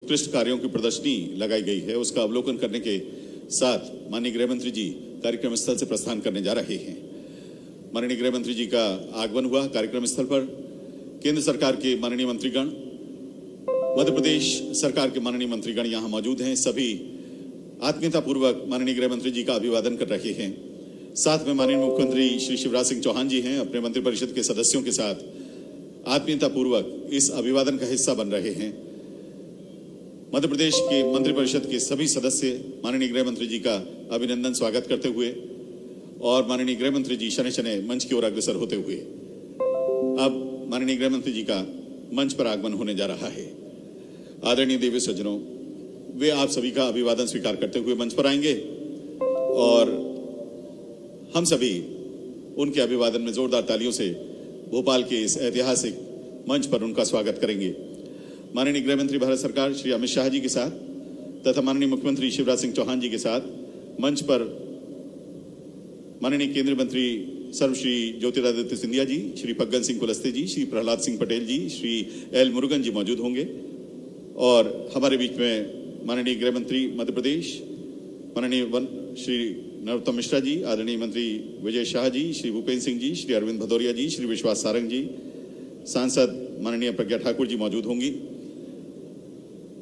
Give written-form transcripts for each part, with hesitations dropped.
उत्कृष्ट कार्यों की प्रदर्शनी लगाई गई है, उसका अवलोकन करने के साथ माननीय गृह मंत्री जी कार्यक्रम स्थल से प्रस्थान करने जा रहे हैं। माननीय गृह मंत्री जी का आगमन हुआ। कार्यक्रम स्थल पर केंद्र सरकार के माननीय मंत्रीगण, मध्य प्रदेश सरकार के माननीय मंत्रीगण यहां मौजूद हैं। सभी आत्मीयता पूर्वक माननीय गृह मंत्री जी का अभिवादन कर रहे हैं। साथ में माननीय मुख्यमंत्री श्री शिवराज सिंह चौहान जी हैं, अपने मंत्रिपरिषद के सदस्यों के साथ आत्मीयता पूर्वक इस अभिवादन का हिस्सा बन रहे हैं। मध्य प्रदेश के मंत्रिपरिषद के सभी सदस्य माननीय गृह मंत्री जी का अभिनंदन स्वागत करते हुए और माननीय गृह मंत्री जी शनै शनै मंच की ओर अग्रसर होते हुए अब माननीय गृह मंत्री जी का मंच पर आगमन होने जा रहा है। आदरणीय देवी सज्जनों, वे आप सभी का अभिवादन स्वीकार करते हुए मंच पर आएंगे और हम सभी उनके अभिवादन में जोरदार तालियों से भोपाल के इस ऐतिहासिक मंच पर उनका स्वागत करेंगे। माननीय गृह मंत्री भारत सरकार श्री अमित शाह जी के साथ तथा माननीय मुख्यमंत्री शिवराज सिंह चौहान जी के साथ मंच पर माननीय केंद्रीय मंत्री सर्वश्री ज्योतिरादित्य सिंधिया जी, श्री फग्गन सिंह कुलस्ते जी, श्री प्रहलाद सिंह पटेल जी, श्री एल मुरुगन जी मौजूद होंगे। और हमारे बीच में माननीय गृह मंत्री मध्य प्रदेश माननीय श्री नरोत्तम मिश्रा जी, आदरणीय मंत्री विजय शाह जी, श्री भूपेन्द्र सिंह जी, श्री अरविंद भदौरिया जी, श्री विश्वास सारंग जी, सांसद माननीय प्रज्ञा ठाकुर जी मौजूद होंगी।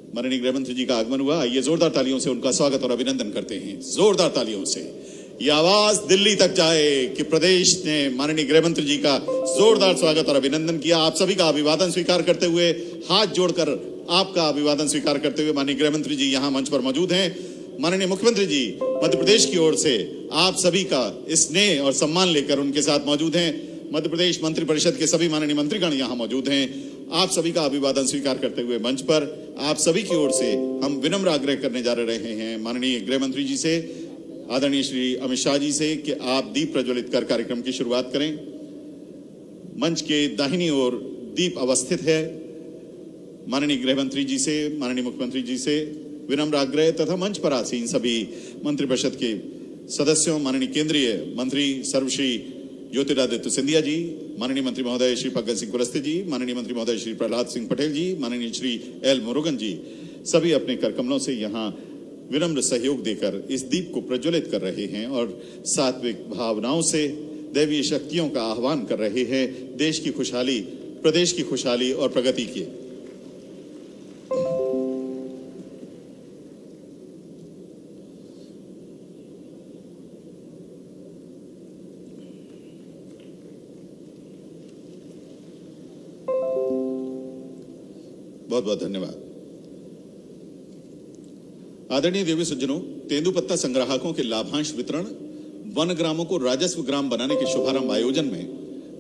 माननीय गृह मंत्री जी का आगमन हुआ। आइए जोरदार तालियों से उनका स्वागत और अभिनंदन करते हैं। जोरदार तालियों से ये आवाज दिल्ली तक जाए कि प्रदेश ने माननीय गृह मंत्री जी का जोरदार स्वागत और अभिनंदन किया। आप सभी का अभिवादन स्वीकार करते हुए, हाथ जोड़कर आपका अभिवादन स्वीकार करते हुए माननीय गृह मंत्री जी यहाँ मंच पर मौजूद हैं। माननीय मुख्यमंत्री जी मध्य प्रदेश की ओर से आप सभी का स्नेह और सम्मान लेकर उनके साथ मौजूद हैं। मध्य प्रदेश मंत्रिपरिषद के सभी माननीय मंत्रीगण यहाँ मौजूद हैं। आप सभी का अभिवादन स्वीकार करते हुए मंच पर आप सभी की ओर से हम विनम्र आग्रह करने जा रहे हैं माननीय गृह मंत्री जी से, आदरणीय श्री अमित शाह जी से कि आप दीप प्रज्वलित कर कार्यक्रम की शुरुआत करें। मंच के दाहिनी ओर दीप अवस्थित है। माननीय गृह मंत्री जी से, माननीय मुख्यमंत्री जी से विनम्र आग्रह तथा मंच पर आसीन सभी मंत्रिपरिषद के सदस्यों, माननीय केंद्रीय मंत्री सर्वश्री ज्योतिरादित्य सिंधिया जी, माननीय मंत्री महोदय श्री फग्गन सिंह कुलस्ते जी, माननीय मंत्री महोदय श्री प्रहलाद सिंह पटेल जी, माननीय श्री एल मुरुगन जी, सभी अपने करकमलों से यहाँ विनम्र सहयोग देकर इस दीप को प्रज्वलित कर रहे हैं और सात्विक भावनाओं से दैवीय शक्तियों का आह्वान कर रहे हैं देश की खुशहाली, प्रदेश की खुशहाली और प्रगति की। बहुत बहुत धन्यवाद। आदरणीय देवी सज्जनों, तेंदुपत्ता संग्राहकों के लाभांश वितरण, वन ग्रामों को राजस्व ग्राम बनाने के शुभारंभ आयोजन में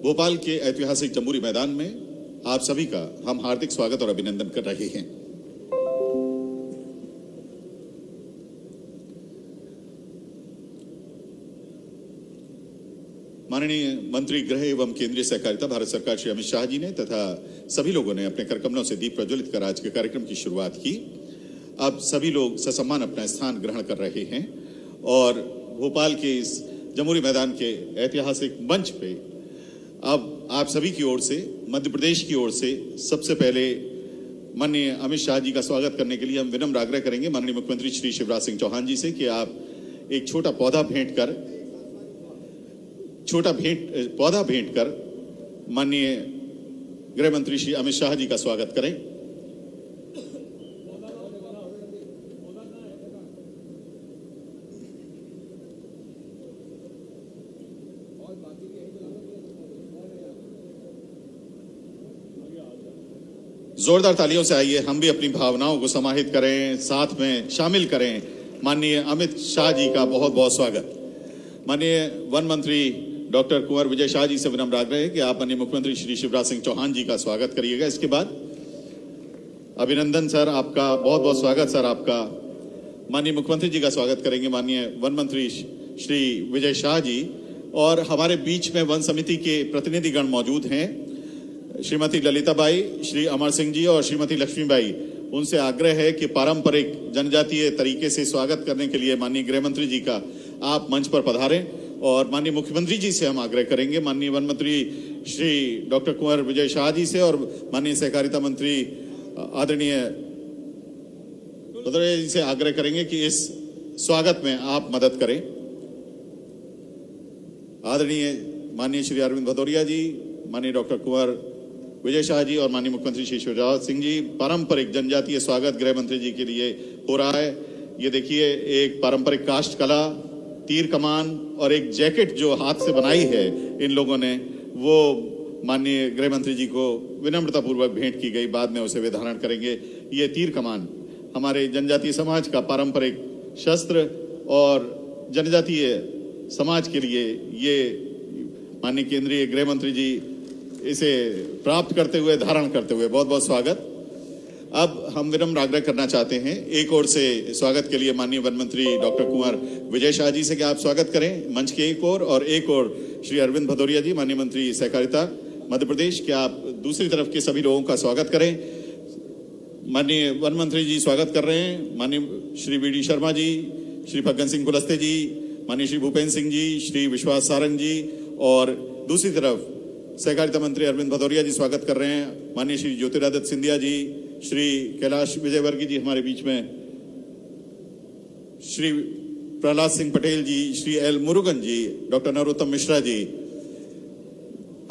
भोपाल के ऐतिहासिक जम्बूरी मैदान में आप सभी का हम हार्दिक स्वागत और अभिनंदन कर रहे हैं। माननीय मंत्री गृह एवं केंद्रीय सहकारिता भारत सरकार श्री अमित शाह जी ने तथा सभी लोगों ने अपने करकमलों से दीप प्रज्वलित कर आज के कार्यक्रम की शुरुआत की। अब सभी लोग ससम्मान अपना स्थान ग्रहण कर रहे हैं और भोपाल के इस जम्बूरी मैदान के ऐतिहासिक मंच पे अब आप सभी की ओर से, मध्य प्रदेश की ओर से सबसे पहले माननीय अमित शाह जी का स्वागत करने के लिए हम विनम्र आग्रह करेंगे माननीय मुख्यमंत्री श्री शिवराज सिंह चौहान जी से कि आप एक छोटा पौधा भेंट कर माननीय गृह मंत्री श्री अमित शाह जी का स्वागत करें। जोरदार तालियों से आइए हम भी अपनी भावनाओं को समाहित करें, साथ में शामिल करें माननीय अमित शाह जी का बहुत बहुत स्वागत। माननीय वन मंत्री डॉक्टर कुंवर विजय शाह जी से विनम्र आग्रह है कि आप माननीय मुख्यमंत्री श्री शिवराज सिंह चौहान जी का स्वागत करिएगा। इसके बाद अभिनंदन सर, आपका बहुत बहुत स्वागत सर आपका। माननीय मुख्यमंत्री जी का स्वागत करेंगे माननीय वन मंत्री श्री विजय शाह जी और हमारे बीच में वन समिति के प्रतिनिधिगण मौजूद हैं, श्रीमती ललिताबाई, श्री अमर सिंह जी और श्रीमती लक्ष्मीबाई। उनसे आग्रह है कि पारंपरिक जनजातीय तरीके से स्वागत करने के लिए माननीय गृह मंत्री जी का आप मंच पर पधारें और माननीय मुख्यमंत्री जी से हम आग्रह करेंगे, माननीय वन मंत्री श्री डॉक्टर कुंवर विजय शाह जी से और माननीय सहकारिता मंत्री आदरणीय भदौरिया जी से आग्रह करेंगे कि इस स्वागत में आप मदद करें। आदरणीय माननीय श्री अरविंद भदौरिया जी, माननीय डॉक्टर कुंवर विजय शाह जी और माननीय मुख्यमंत्री श्री शिवराज सिंह जी, पारंपरिक जनजातीय स्वागत गृह मंत्री जी के लिए हो रहा है। ये देखिए, एक पारंपरिक काष्ठ कला, तीर कमान और एक जैकेट जो हाथ से बनाई है इन लोगों ने, वो माननीय गृह मंत्री जी को विनम्रतापूर्वक भेंट की गई। बाद में उसे वे धारण करेंगे। ये तीर कमान हमारे जनजातीय समाज का पारंपरिक शस्त्र और जनजातीय समाज के लिए ये माननीय केंद्रीय गृह मंत्री जी इसे प्राप्त करते हुए, धारण करते हुए बहुत बहुत स्वागत। अब हम विनम्र आग्रह करना चाहते हैं, एक ओर से स्वागत के लिए माननीय वन मंत्री डॉक्टर कुंवर विजय शाह जी से कि आप स्वागत करें मंच के एक ओर, और एक ओर श्री अरविंद भदौरिया जी, माननीय मंत्री सहकारिता मध्य प्रदेश, कि आप दूसरी तरफ के सभी लोगों का स्वागत करें। माननीय वन मंत्री जी स्वागत कर रहे हैं, माननीय श्री वी डी शर्मा जी, श्री फग्गन सिंह कुलस्ते जी, माननीय श्री भूपेन्द्र सिंह जी, श्री विश्वास सारंग जी, और दूसरी तरफ सहकारिता मंत्री अरविंद भदौरिया जी स्वागत कर रहे हैं। माननीय श्री ज्योतिरादित्य सिंधिया जी, श्री कैलाश विजयवर्गीय जी हमारे बीच में, श्री प्रहलाद सिंह पटेल जी, श्री एल मुरुगन जी, डॉक्टर नरोत्तम मिश्रा जी।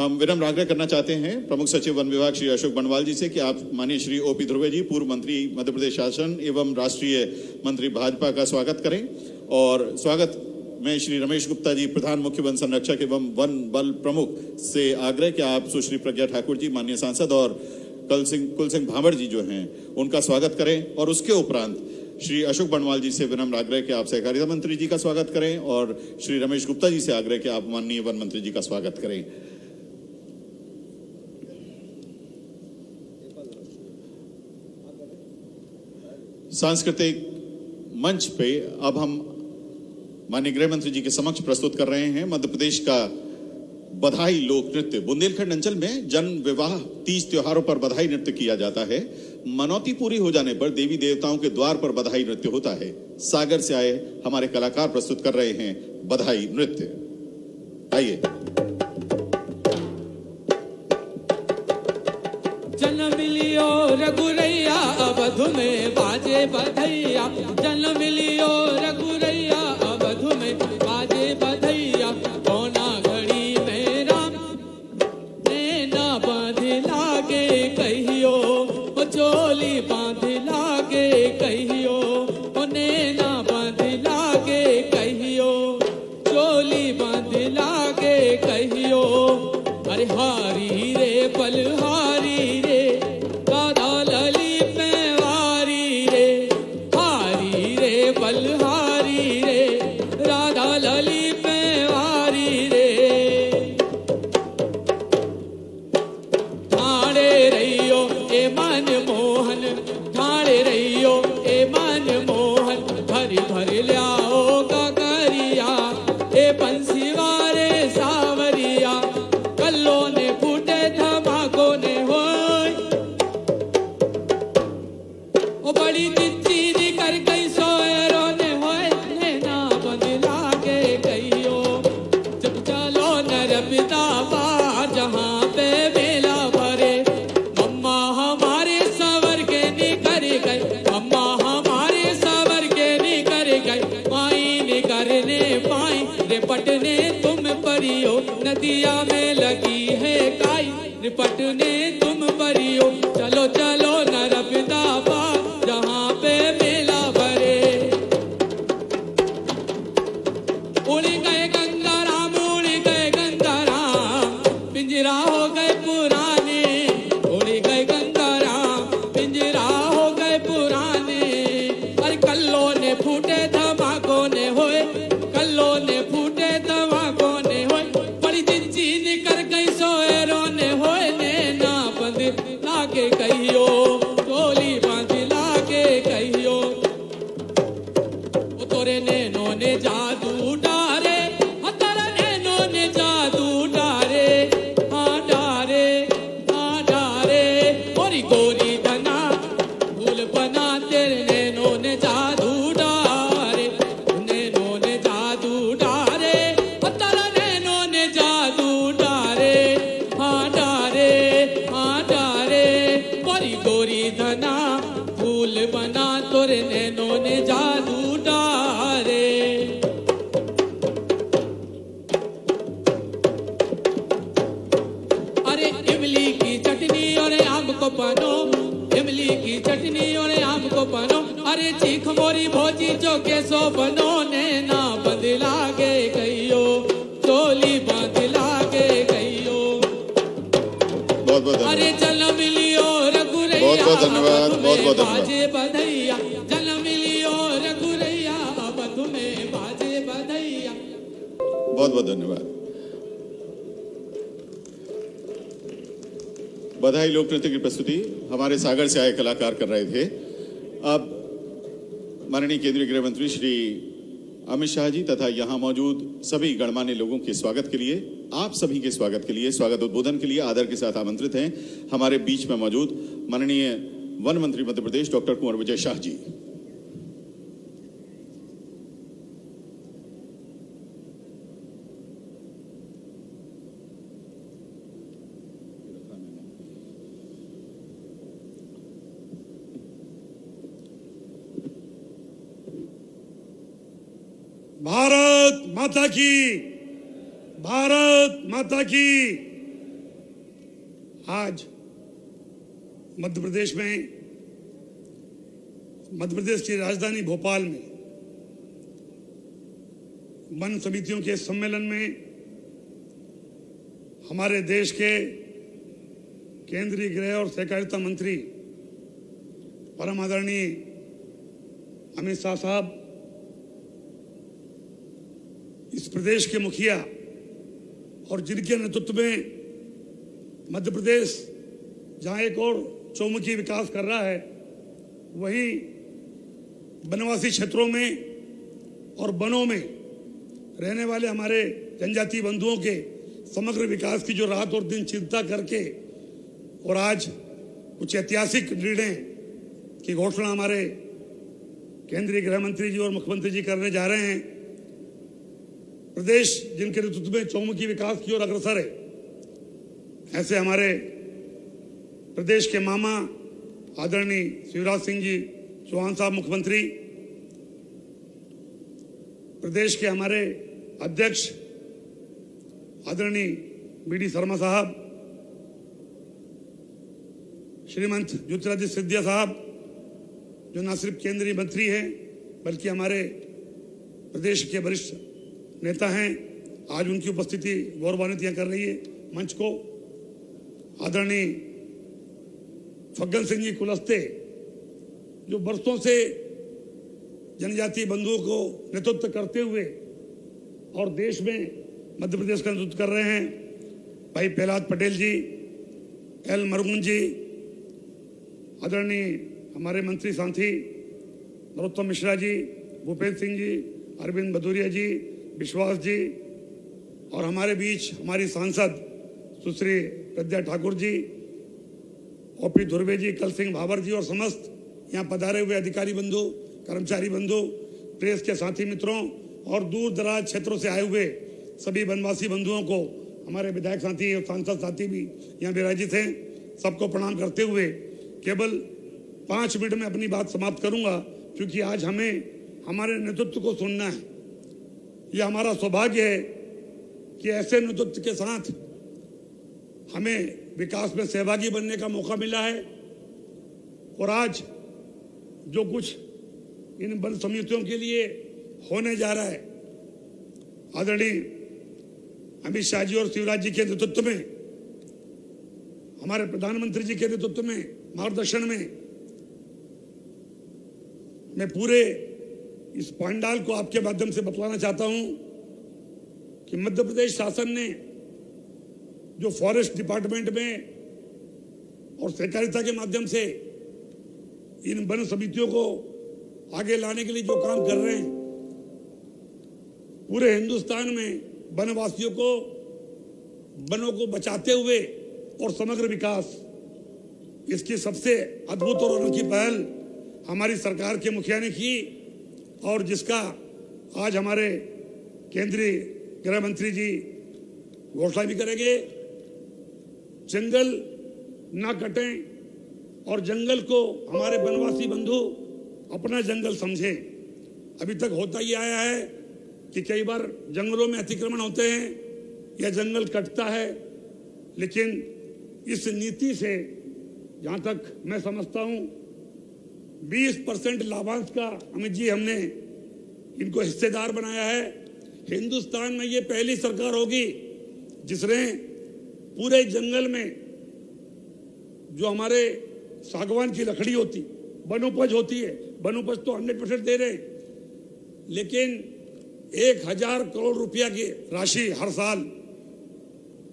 हम विनम्र आग्रह करना चाहते हैं प्रमुख सचिव वन विभाग श्री अशोक बनवाल जी से कि आप माननीय श्री ओपी ध्रुवे जी, पूर्व मंत्री मध्य प्रदेश शासन एवं राष्ट्रीय मंत्री भाजपा का स्वागत करें। और स्वागत में श्री रमेश गुप्ता जी, प्रधान मुख्य वन संरक्षक एवं वन बल प्रमुख, से आग्रह कि आप सुश्री प्रज्ञा ठाकुर जी, माननीय सांसद, और कुल सिंह भाभड़ जी जो हैं उनका स्वागत करें। और उसके उपरांत श्री अशोक बनवाल जी से विनम्र आग्रह कि आप सहकारिता मंत्री जी का स्वागत करें, और श्री रमेश गुप्ता जी से आग्रह कि आप माननीय वन मंत्री जी का स्वागत करें। सांस्कृतिक मंच पे अब हम माननीय गृह मंत्री जी के समक्ष प्रस्तुत कर रहे हैं मध्य प्रदेश का बधाई लोक नृत्य। बुंदेलखंड अंचल में जन विवाह, तीज त्योहारों पर बधाई नृत्य किया जाता है। मनौती पूरी हो जाने पर देवी देवताओं के द्वार पर बधाई नृत्य होता है। सागर से आए हमारे कलाकार प्रस्तुत कर रहे हैं बधाई नृत्य। आइए। जन्म लियो रघुरैया, अवधु में बाजे बधैया। जन्म लियो रघुरैया, अवधु में बाजे बधैया। कोना घड़ी में राम नैना बांध लागे कहियो, ओ चोली बांध लागे कहियो, ओ नैना बांध लागे कहियो, चोली बांध लागे कहियो। अरे हारी रे बलहारी रे, राधा ललित में वारी रे। हारी रे बलहारी रे, राधा ललित में वारी रे। ठाणे रहियो ए मन मोहन, ठाणे रहियो ए मन मोहन। भरी भरी ल्याओ काकरिया, ए बंसी वारे सावरिया। कल्लो ने फूटे धमाको ने होय, ओ बड़ी चिच्ची दी कर गई सोयरो ने होय। नैना बंद लागे कहियो, जब चलो नर पिता पार, जहाँ पे मेला भरे। मम्मा हमारे सवर के निकर गए, मम्मा हमारे सवर के निकर गए। माई निकरने पाई रे पटने तुम परियो, नदिया में लगी है काई निपटने तुम परियो। चलो चलो नर पिता पार, जहाँ पे मेला भरे। उड़ गए गंगाराम, उड़ गए गंगाराम, पिंजरा हो गए पुराने। उड़ गए गंगाराम, पिंजरा हो गए पुराने। अरे कल्लो ने फूटे धमाको ने होए, कल्लो ने फूटे धमाको ने होए। बड़ी चिंची निकर गई सोएरो ने होए। नैना बंद लागे तोरे नैनों ने जादू डारे। अरे इमली की चटनी और आम को पानो, इमली की चटनी और आम को पानो, अरे चीख मोरी भोजी जो के सो बनो, नैना बदला गे गईयो, चोली बदला गे गईयो। बहुत बहुत अरे धन्यवाद। जन्म मिलियो रघुरैया, बहुत बहुत धन्यवाद, बहुत बहुत धन्यवाद। बाजे बधैया, जन्म मिलियो रघुरैया, बधु में बाजे बधैया। बहुत बहुत धन्यवाद। बधाई लोक नृत्य की प्रस्तुति हमारे सागर से आए कलाकार कर रहे थे। अब माननीय केंद्रीय गृह मंत्री श्री अमित शाह जी तथा यहाँ मौजूद सभी गणमान्य लोगों के स्वागत के लिए, आप सभी के स्वागत के लिए, स्वागत उद्बोधन के लिए आदर के साथ आमंत्रित हैं हमारे बीच में मौजूद माननीय वन मंत्री मध्य प्रदेश डॉक्टर कुंवर विजय शाह जी। भारत माता की, भारत माता की। आज मध्य प्रदेश की राजधानी भोपाल में वन समितियों के सम्मेलन में हमारे देश के केंद्रीय गृह और सहकारिता मंत्री परम आदरणीय अमित शाह साहब, इस प्रदेश के मुखिया और जिनके नेतृत्व में मध्य प्रदेश जहां एक और चौमुखी विकास कर रहा है, वहीं वनवासी क्षेत्रों में और वनों में रहने वाले हमारे जनजातीय बंधुओं के समग्र विकास की जो रात और दिन चिंता करके और आज कुछ ऐतिहासिक निर्णय की घोषणा हमारे केंद्रीय गृह मंत्री जी और मुख्यमंत्री जी करने जा रहे हैं। प्रदेश जिनके नेतृत्व में चौमुखी विकास की ओर अग्रसर है, ऐसे हमारे प्रदेश के मामा आदरणीय शिवराज सिंह जी चौहान साहब मुख्यमंत्री, प्रदेश के हमारे अध्यक्ष आदरणीय बी.डी. शर्मा साहब, श्रीमंत ज्योतिरादित्य सिंधिया साहब, जो न सिर्फ केंद्रीय मंत्री हैं बल्कि हमारे प्रदेश के वरिष्ठ नेता हैं। आज उनकी उपस्थिति गौरवान्वित यहाँ कर रही है मंच को। आदरणीय फग्गन सिंह जी कुलस्ते, जो बरसों से जनजातीय बंधुओं को नेतृत्व करते हुए और देश में मध्य प्रदेश का नेतृत्व कर रहे हैं। भाई प्रहलाद पटेल जी, एल मरगुन जी, आदरणीय हमारे मंत्री साथी नरोत्तम मिश्रा जी, भूपेंद्र सिंह जी, अरविंद भदौरिया जी, विश्वास जी, और हमारे बीच हमारी सांसद सुश्री प्रज्ञा ठाकुर जी, ओपी धुर्वे जी, कल सिंह भावर जी और समस्त यहाँ पधारे हुए अधिकारी बंधु, कर्मचारी बंधु, प्रेस के साथी मित्रों और दूर दराज क्षेत्रों से आए हुए सभी वनवासी बंधुओं को, हमारे विधायक साथी और सांसद साथी भी यहाँ विराजित हैं, सबको प्रणाम करते हुए केवल 5 मिनट में अपनी बात समाप्त करूंगा, क्योंकि आज हमें हमारे नेतृत्व को सुनना है। यह हमारा सौभाग्य है कि ऐसे नेतृत्व के साथ हमें विकास में सहभागी बनने का मौका मिला है। और आज जो कुछ इन वन समितियों के लिए होने जा रहा है, आदरणीय अमित शाह जी और शिवराज जी के नेतृत्व में, हमारे प्रधानमंत्री जी के नेतृत्व में, मार्गदर्शन में, मैं पूरे इस पंडाल को आपके माध्यम से बतलाना चाहता हूं कि मध्य प्रदेश शासन ने जो फॉरेस्ट डिपार्टमेंट में और सहकारिता के माध्यम से इन वन समितियों को आगे लाने के लिए जो काम कर रहे हैं, पूरे हिंदुस्तान में वनवासियों को, वनों को बचाते हुए और समग्र विकास, इसकी सबसे अद्भुत और अनोखी पहल हमारी सरकार के मुखिया ने की, और जिसका आज हमारे केंद्रीय गृह मंत्री जी घोषणा भी करेंगे। जंगल ना कटें और जंगल को हमारे वनवासी बंधु अपना जंगल समझे। अभी तक होता ही आया है कि कई बार जंगलों में अतिक्रमण होते हैं या जंगल कटता है, लेकिन इस नीति से जहां तक मैं समझता हूं 20% लाभांश का अमित जी हमने इनको हिस्सेदार बनाया है। हिंदुस्तान में ये पहली सरकार होगी जिसने पूरे जंगल में जो हमारे सागवान की लकड़ी होती, वनोपज होती है, वनोपज तो 100% दे रहे हैं, लेकिन 1000 करोड़ रुपया की राशि हर साल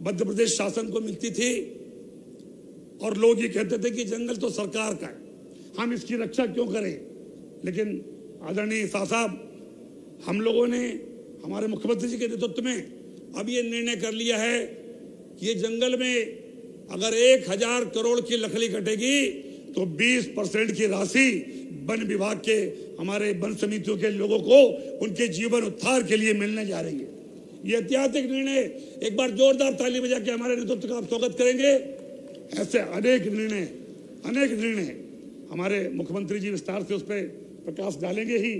मध्य प्रदेश शासन को मिलती थी और लोग ये कहते थे कि जंगल तो सरकार का है, हम इसकी रक्षा क्यों करें। लेकिन आदरणीय शाह साहब, हम लोगों ने हमारे मुख्यमंत्री जी के नेतृत्व में अब ये निर्णय कर लिया है कि ये जंगल में अगर 1000 करोड़ की लकड़ी कटेगी तो 20% की राशि वन विभाग के, हमारे वन समितियों के लोगों को उनके जीवन उत्थान के लिए मिलने जा रही है। ये ऐतिहासिक निर्णय, एक बार जोरदार ताली बजा के हमारे नेतृत्व का आप स्वागत करेंगे। ऐसे अनेक निर्णय हमारे मुख्यमंत्री जी विस्तार से उस पर प्रकाश डालेंगे ही,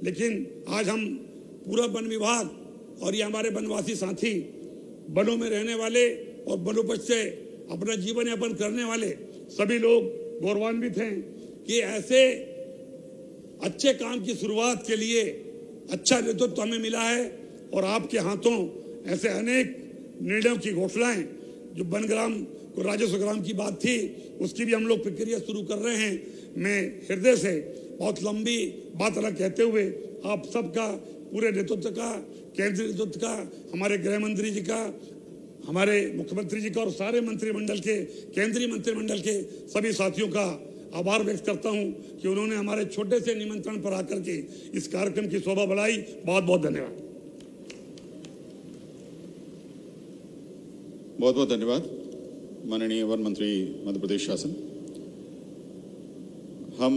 लेकिन आज हम पूरा वन विभाग और ये हमारे वनवासी साथी, वनों में रहने वाले और वनोपज से अपना जीवन यापन करने वाले सभी लोग गौरवान्वित हैं कि ऐसे अच्छे काम की शुरुआत के लिए अच्छा नेतृत्व हमें मिला है और आपके हाथों ऐसे अनेक निर्णयों की घोषणाएं, जो वनग्राम को राजस्व ग्राम की बात थी, उसकी भी हम लोग प्रक्रिया शुरू कर रहे हैं। मैं हृदय से बहुत लंबी बात अलग कहते हुए आप सबका, पूरे नेतृत्व का, केंद्रीय नेतृत्व का, हमारे गृह मंत्री जी का, हमारे मुख्यमंत्री जी का और सारे मंत्रिमंडल के, केंद्रीय मंत्रिमंडल के सभी साथियों का आभार व्यक्त करता हूं कि उन्होंने हमारे छोटे से निमंत्रण पर आकर के इस कार्यक्रम की शोभा बढ़ाई। बहुत बहुत धन्यवाद। बहुत बहुत धन्यवाद माननीय वन मंत्री मध्य प्रदेश शासन। हम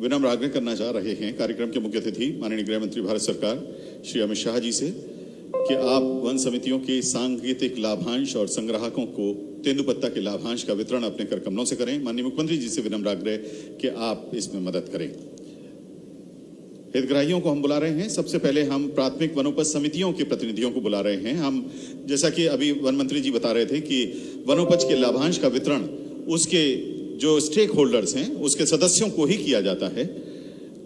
विनम्र आग्रह करना चाह रहे हैं कार्यक्रम के मुख्य अतिथि माननीय गृह मंत्री भारत सरकार श्री अमित शाह जी से कि आप वन समितियों के सांकेतिक लाभांश और संग्राहकों को तेंदुपत्ता के लाभांश का वितरण अपने कर कमलों से करें। माननीय मुख्यमंत्री जी से विनम्र आग्रह कि आप इसमें मदद करें। हितग्राहियों को हम बुला रहे हैं। सबसे पहले हम प्राथमिक वनोपज समितियों के प्रतिनिधियों को बुला रहे हैं। हम, जैसा कि अभी वन मंत्री जी बता रहे थे कि वनोपज के लाभांश का वितरण उसके जो स्टेक होल्डर्स हैं उसके सदस्यों को ही किया जाता है।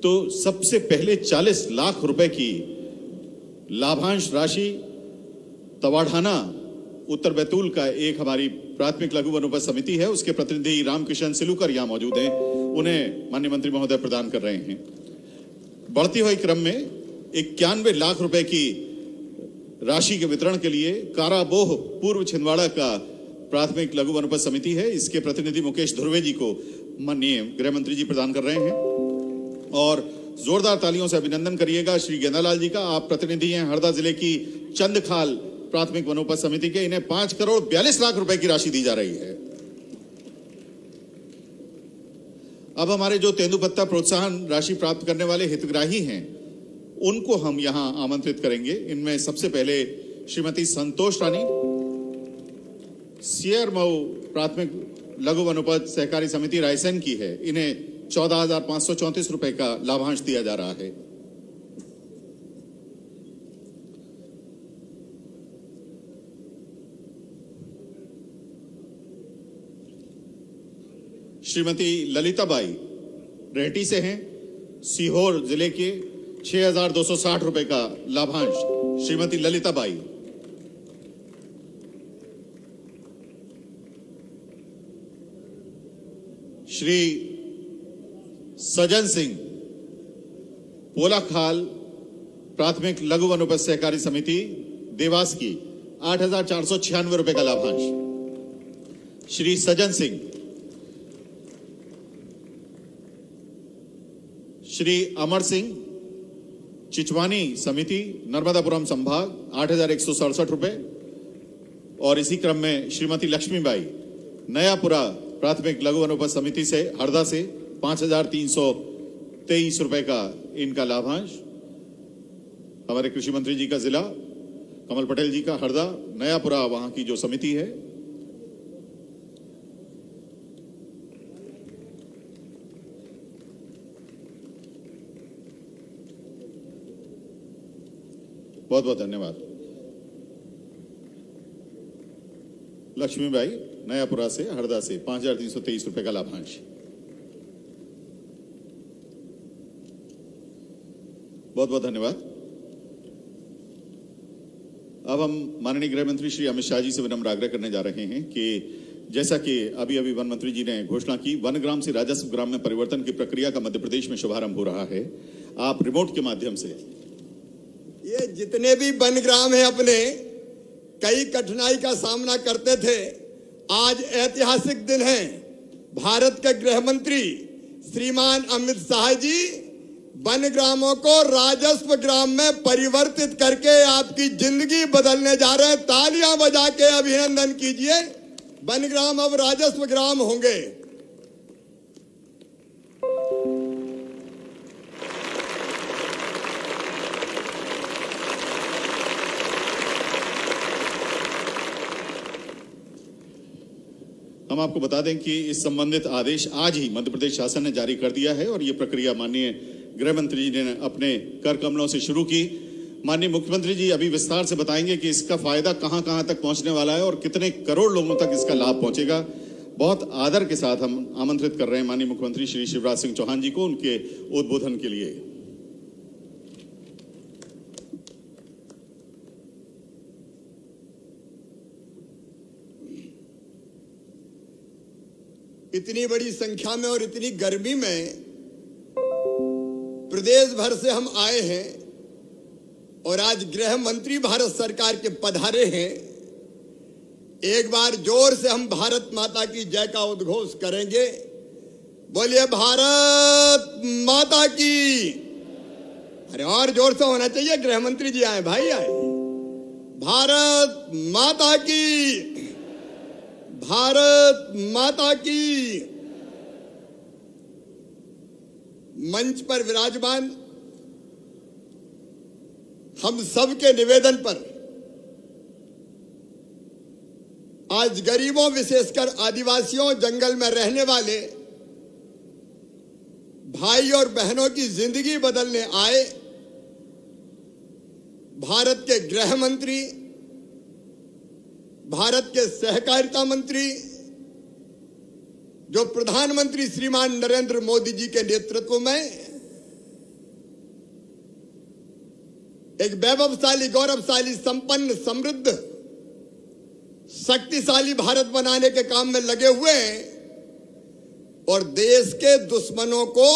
तो सबसे पहले 40 लाख रुपए की लाभांश राशि तवाढ़ाना उत्तर बैतूल का एक हमारी प्राथमिक लघु वनोपज समिति है, उसके प्रतिनिधि रामकिशन सिलूकर यहाँ मौजूद हैं, उन्हें माननीय मंत्री महोदय प्रदान कर रहे हैं। बढ़ती हुई क्रम में 91 लाख रुपए की राशि के वितरण के लिए काराबोह पूर्व छिंदवाड़ा का प्राथमिक लघु वनोपज समिति है, इसके प्रतिनिधि मुकेश धुर्वे जी को माननीय गृह मंत्री जी प्रदान कर रहे हैं। और जोरदार तालियों से अभिनंदन करिएगा श्री गेंदालाल जी का। आप प्रतिनिधि हैं हरदा जिले की चंदखाल प्राथमिक वनोपज समिति के। इन्हें 5 करोड़ 42 लाख रुपए की राशि दी जा रही है। अब हमारे जो तेंदुपत्ता प्रोत्साहन राशि प्राप्त करने वाले हितग्राही हैं उनको हम यहां आमंत्रित करेंगे। इनमें सबसे पहले श्रीमती संतोष रानी, सियर मऊ प्राथमिक लघु वनोपज सहकारी समिति रायसेन की है। इन्हें 14,534 रुपए का लाभांश दिया जा रहा है। श्रीमती ललिताबाई रेहटी से हैं, सीहोर जिले के 6,260 रुपए का लाभांश श्रीमती ललिताबाई। श्री सजन सिंह पोलाखाल प्राथमिक लघु वनोपज सहकारी समिति देवास की 8,496 रुपए का लाभांश। श्री सजन सिंह। श्री अमर सिंह चिचवानी समिति नर्मदापुरम संभाग 8,167 रुपए। और इसी क्रम में श्रीमती लक्ष्मीबाई नयापुरा प्राथमिक लघु वनोपज समिति से हरदा से 5,323 रुपए का इनका लाभांश। हमारे कृषि मंत्री जी का जिला कमल पटेल जी का हरदा नयापुरा वहां की जो समिति है। बहुत बहुत धन्यवाद। लक्ष्मीबाई नयापुरा से, हरदा से 5,323 रुपए का लाभांश। बहुत बहुत धन्यवाद। अब हम माननीय गृह मंत्री श्री अमित शाह जी से विनम्र आग्रह करने जा रहे हैं कि जैसा कि अभी अभी वन मंत्री जी ने घोषणा की, वन ग्राम से राजस्व ग्राम में परिवर्तन की प्रक्रिया का मध्य प्रदेश में शुभारंभ हो रहा है। आप रिमोट के माध्यम से ये जितने भी वन ग्राम है अपने कई कठिनाई का सामना करते थे। आज ऐतिहासिक दिन है। भारत के गृह मंत्री श्रीमान अमित शाह जी वन ग्रामों को राजस्व ग्राम में परिवर्तित करके आपकी जिंदगी बदलने जा रहे हैं। तालियां बजा के अभिनंदन कीजिए। वन ग्राम अब राजस्व ग्राम होंगे। हम आपको बता दें कि इस संबंधित आदेश आज ही मध्य प्रदेश शासन ने जारी कर दिया है और ये प्रक्रिया माननीय गृह मंत्री जी ने अपने कर कमलों से शुरू की। माननीय मुख्यमंत्री जी अभी विस्तार से बताएंगे कि इसका फायदा कहां कहां तक पहुंचने वाला है और कितने करोड़ लोगों तक इसका लाभ पहुंचेगा। बहुत आदर के साथ हम आमंत्रित कर रहे हैं माननीय मुख्यमंत्री श्री शिवराज सिंह चौहान जी को उनके उद्बोधन के लिए। इतनी बड़ी संख्या में और इतनी गर्मी में प्रदेश भर से हम आए हैं और आज गृह मंत्री भारत सरकार के पधारे हैं। एक बार जोर से हम भारत माता की जय का उद्घोष करेंगे। बोलिए भारत माता की। अरे और जोर से होना चाहिए। गृह मंत्री जी आए, भाई आए। भारत माता की, भारत माता की। मंच पर विराजमान हम सबके निवेदन पर आज गरीबों विशेषकर आदिवासियों जंगल में रहने वाले भाई और बहनों की जिंदगी बदलने आए भारत के गृह मंत्री, भारत के सहकारिता मंत्री जो प्रधानमंत्री श्रीमान नरेंद्र मोदी जी के नेतृत्व में एक वैभवशाली, गौरवशाली, संपन्न, समृद्ध, शक्तिशाली भारत बनाने के काम में लगे हुए हैं और देश के दुश्मनों को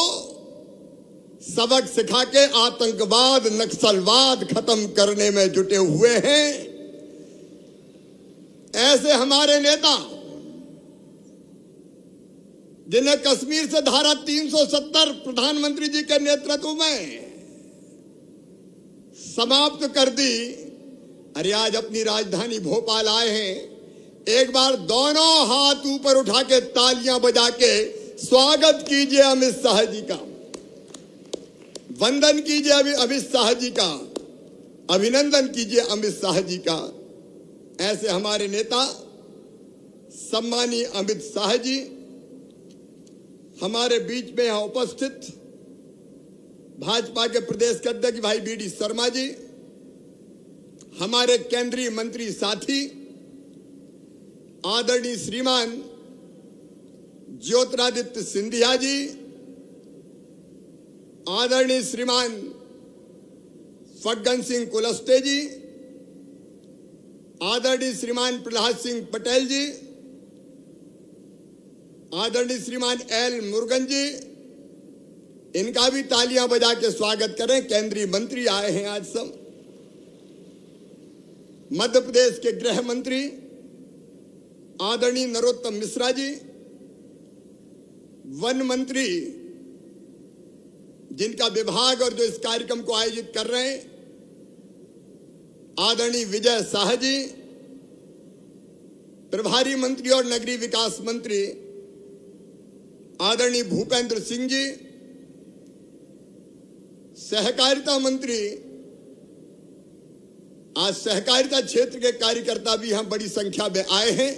सबक सिखा के आतंकवाद, नक्सलवाद खत्म करने में जुटे हुए हैं। ऐसे हमारे नेता जिन्हें कश्मीर से धारा 370 प्रधानमंत्री जी के नेतृत्व में समाप्त कर दी, अरे आज अपनी राजधानी भोपाल आए हैं। एक बार दोनों हाथ ऊपर उठा के तालियां बजा के स्वागत कीजिए अमित शाह जी का, वंदन कीजिए अमित शाह जी का, अभिनंदन कीजिए अमित शाह जी का। ऐसे हमारे नेता सम्मानीय अमित शाह जी हमारे बीच में यहां उपस्थित भाजपा के प्रदेश अध्यक्ष भाई बीडी शर्मा जी, हमारे केंद्रीय मंत्री साथी आदरणीय श्रीमान ज्योतिरादित्य सिंधिया जी, आदरणीय श्रीमान फग्गन सिंह कुलस्ते जी, आदरणीय श्रीमान प्रहलाद सिंह पटेल जी, आदरणीय श्रीमान एल मुरुगन जी, इनका भी तालियां बजा के स्वागत करें। केंद्रीय मंत्री आए हैं आज सब। मध्य प्रदेश के गृह मंत्री आदरणीय नरोत्तम मिश्रा जी, वन मंत्री जिनका विभाग और जो इस कार्यक्रम को आयोजित कर रहे हैं आदरणीय विजय शाह जी, प्रभारी मंत्री और नगरीय विकास मंत्री आदरणीय भूपेंद्र सिंह जी, सहकारिता मंत्री, आज सहकारिता क्षेत्र के कार्यकर्ता भी यहां बड़ी संख्या में आए हैं,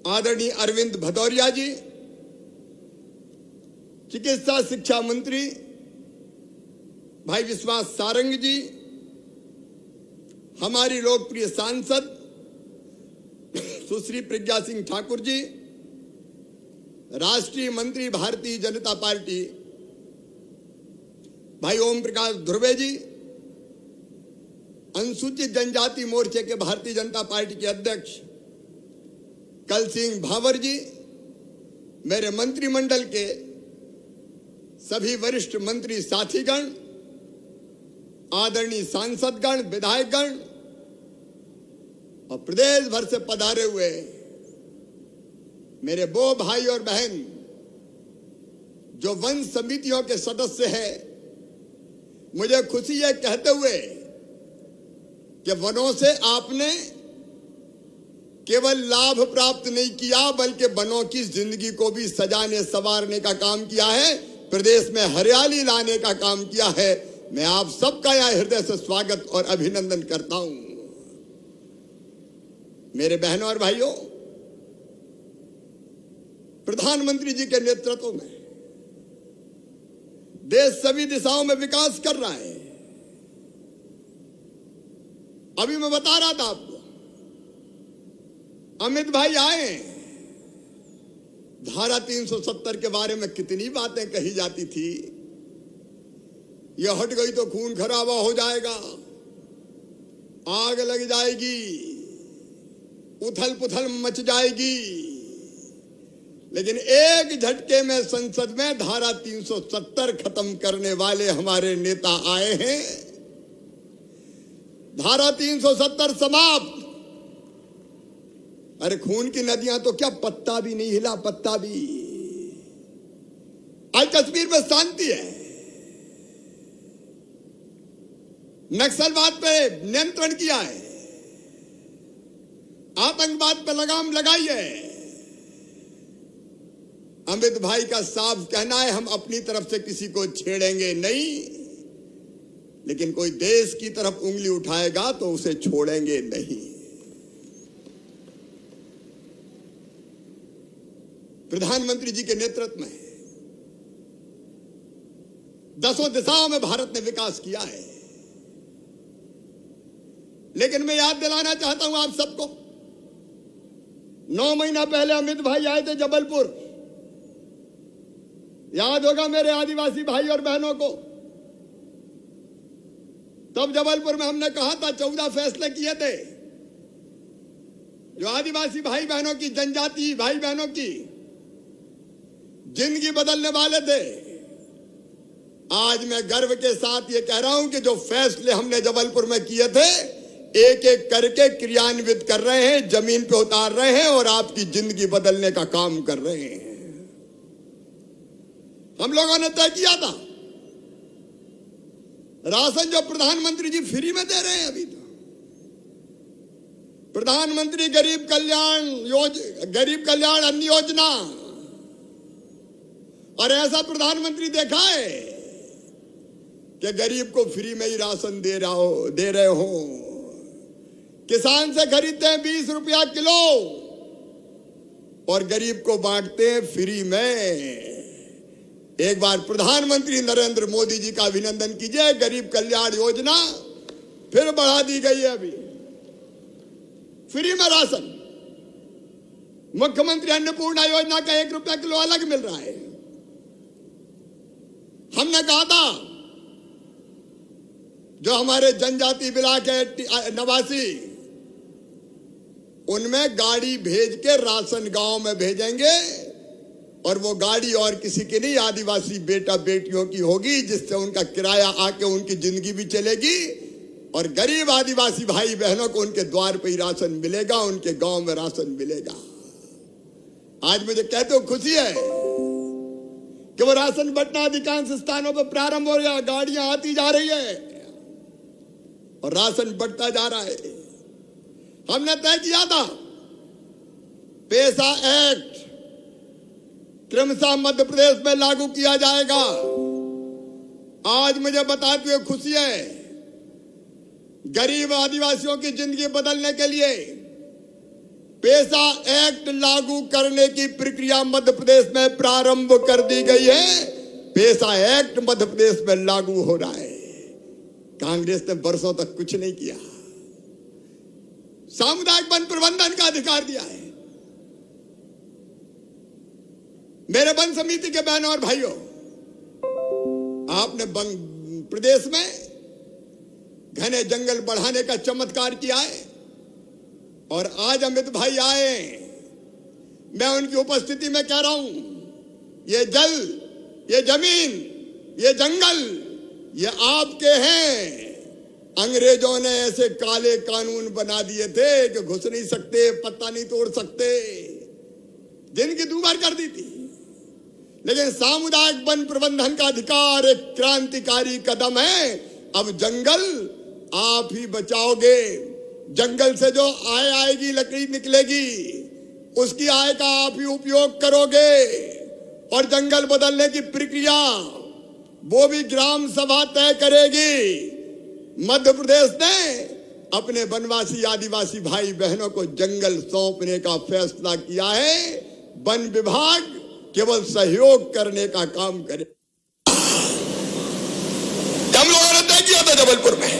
आदरणीय अरविंद भदौरिया जी, चिकित्सा शिक्षा मंत्री भाई विश्वास सारंग जी, हमारी लोकप्रिय सांसद सुश्री प्रज्ञा सिंह ठाकुर जी, राष्ट्रीय मंत्री भारतीय जनता पार्टी भाई ओम प्रकाश धुर्वे जी, अनुसूचित जनजाति मोर्चे के भारतीय जनता पार्टी के अध्यक्ष कल सिंह भावर जी, मेरे मंत्रिमंडल के सभी वरिष्ठ मंत्री साथीगण, आदरणीय सांसदगण, विधायकगण और प्रदेश भर से पधारे हुए मेरे वो भाई और बहन जो वन समितियों के सदस्य हैं, मुझे खुशी है कहते हुए कि वनों से आपने केवल लाभ प्राप्त नहीं किया बल्कि वनों की जिंदगी को भी सजाने संवारने का काम किया है, प्रदेश में हरियाली लाने का काम किया है। मैं आप सबका यह हृदय से स्वागत और अभिनंदन करता हूं। मेरे बहनों और भाइयों, प्रधानमंत्री जी के नेतृत्व में देश सभी दिशाओं में विकास कर रहा है। अभी मैं बता रहा था आपको, अमित भाई आए, धारा 370 के बारे में कितनी बातें कही जाती थी, यह हट गई तो खून खराबा हो जाएगा, आग लग जाएगी, उथल पुथल मच जाएगी, लेकिन एक झटके में संसद में धारा 370 खत्म करने वाले हमारे नेता आए हैं। धारा 370 समाप्त। अरे खून की नदियां तो क्या, पत्ता भी नहीं हिला, पत्ता भी। आज कश्मीर में शांति है, नक्सलवाद पे नियंत्रण किया है, आतंकवाद पे लगाम लगाई है। अमित भाई का साफ कहना है, हम अपनी तरफ से किसी को छेड़ेंगे नहीं, लेकिन कोई देश की तरफ उंगली उठाएगा तो उसे छोड़ेंगे नहीं। प्रधानमंत्री जी के नेतृत्व में दसों दिशाओं में भारत ने विकास किया है। लेकिन मैं याद दिलाना चाहता हूं आप सबको, 9 महीना पहले अमित भाई आए थे जबलपुर, याद होगा मेरे आदिवासी भाई और बहनों को। तब जबलपुर में हमने कहा था 14 फैसले किए थे जो आदिवासी भाई बहनों की, जनजाति भाई बहनों की जिंदगी बदलने वाले थे। आज मैं गर्व के साथ ये कह रहा हूं कि जो फैसले हमने जबलपुर में किए थे, एक एक करके क्रियान्वित कर रहे हैं, जमीन पे उतार रहे हैं और आपकी जिंदगी बदलने का काम कर रहे हैं। हम लोगों ने तय किया था, राशन जो प्रधानमंत्री जी फ्री में दे रहे हैं अभी, तो प्रधानमंत्री गरीब कल्याण अन्न योजना, और ऐसा प्रधानमंत्री देखा है कि गरीब को फ्री में ही राशन दे रहे हो। किसान से खरीदते हैं 20 रुपया किलो और गरीब को बांटते हैं फ्री में। एक बार प्रधानमंत्री नरेंद्र मोदी जी का अभिनंदन कीजिए। गरीब कल्याण योजना फिर बढ़ा दी गई है, अभी फ्री में राशन। मुख्यमंत्री अन्नपूर्णा योजना का 1 रुपया किलो अलग मिल रहा है। हमने कहा था जो हमारे जनजाति इलाके नवासी, उनमें गाड़ी भेज के राशन गांव में भेजेंगे, और वो गाड़ी और किसी की नहीं, आदिवासी बेटा बेटियों की होगी, जिससे उनका किराया आके उनकी जिंदगी भी चलेगी और गरीब आदिवासी भाई बहनों को उनके द्वार पर ही राशन मिलेगा, उनके गांव में राशन मिलेगा। आज मुझे कहते हो खुशी है कि वो राशन बंटना अधिकांश स्थानों पर प्रारंभ हो गया, गाड़ियां आती जा रही है और राशन बढ़ता जा रहा है। हमने तय किया था पैसा एक्ट क्रमशः मध्य प्रदेश में लागू किया जाएगा। आज मुझे बताते हुए खुशी है, गरीब आदिवासियों की जिंदगी बदलने के लिए पैसा एक्ट लागू करने की प्रक्रिया मध्य प्रदेश में प्रारंभ कर दी गई है। पैसा एक्ट मध्य प्रदेश में लागू हो रहा है। कांग्रेस ने वर्षों तक कुछ नहीं किया। सामुदायिक वन प्रबंधन का अधिकार दिया है। मेरे वन समिति के बहनों और भाइयों, आपने प्रदेश में घने जंगल बढ़ाने का चमत्कार किया है और आज अमित भाई आए, मैं उनकी उपस्थिति में कह रहा हूं, ये जल, ये जमीन, ये जंगल, ये आपके हैं। अंग्रेजों ने ऐसे काले कानून बना दिए थे कि घुस नहीं सकते, पत्ता नहीं तोड़ सकते, जिनकी दूभर कर दी थी। लेकिन सामुदायिक वन प्रबंधन का अधिकार एक क्रांतिकारी कदम है। अब जंगल आप ही बचाओगे। जंगल से जो आय आएगी, लकड़ी निकलेगी, उसकी आय का आप ही उपयोग करोगे और जंगल बदलने की प्रक्रिया वो भी ग्राम सभा तय करेगी। मध्य प्रदेश ने अपने वनवासी आदिवासी भाई बहनों को जंगल सौंपने का फैसला किया है। वन विभाग केवल सहयोग करने का काम करे। हम लोगों ने तय किया था जबलपुर में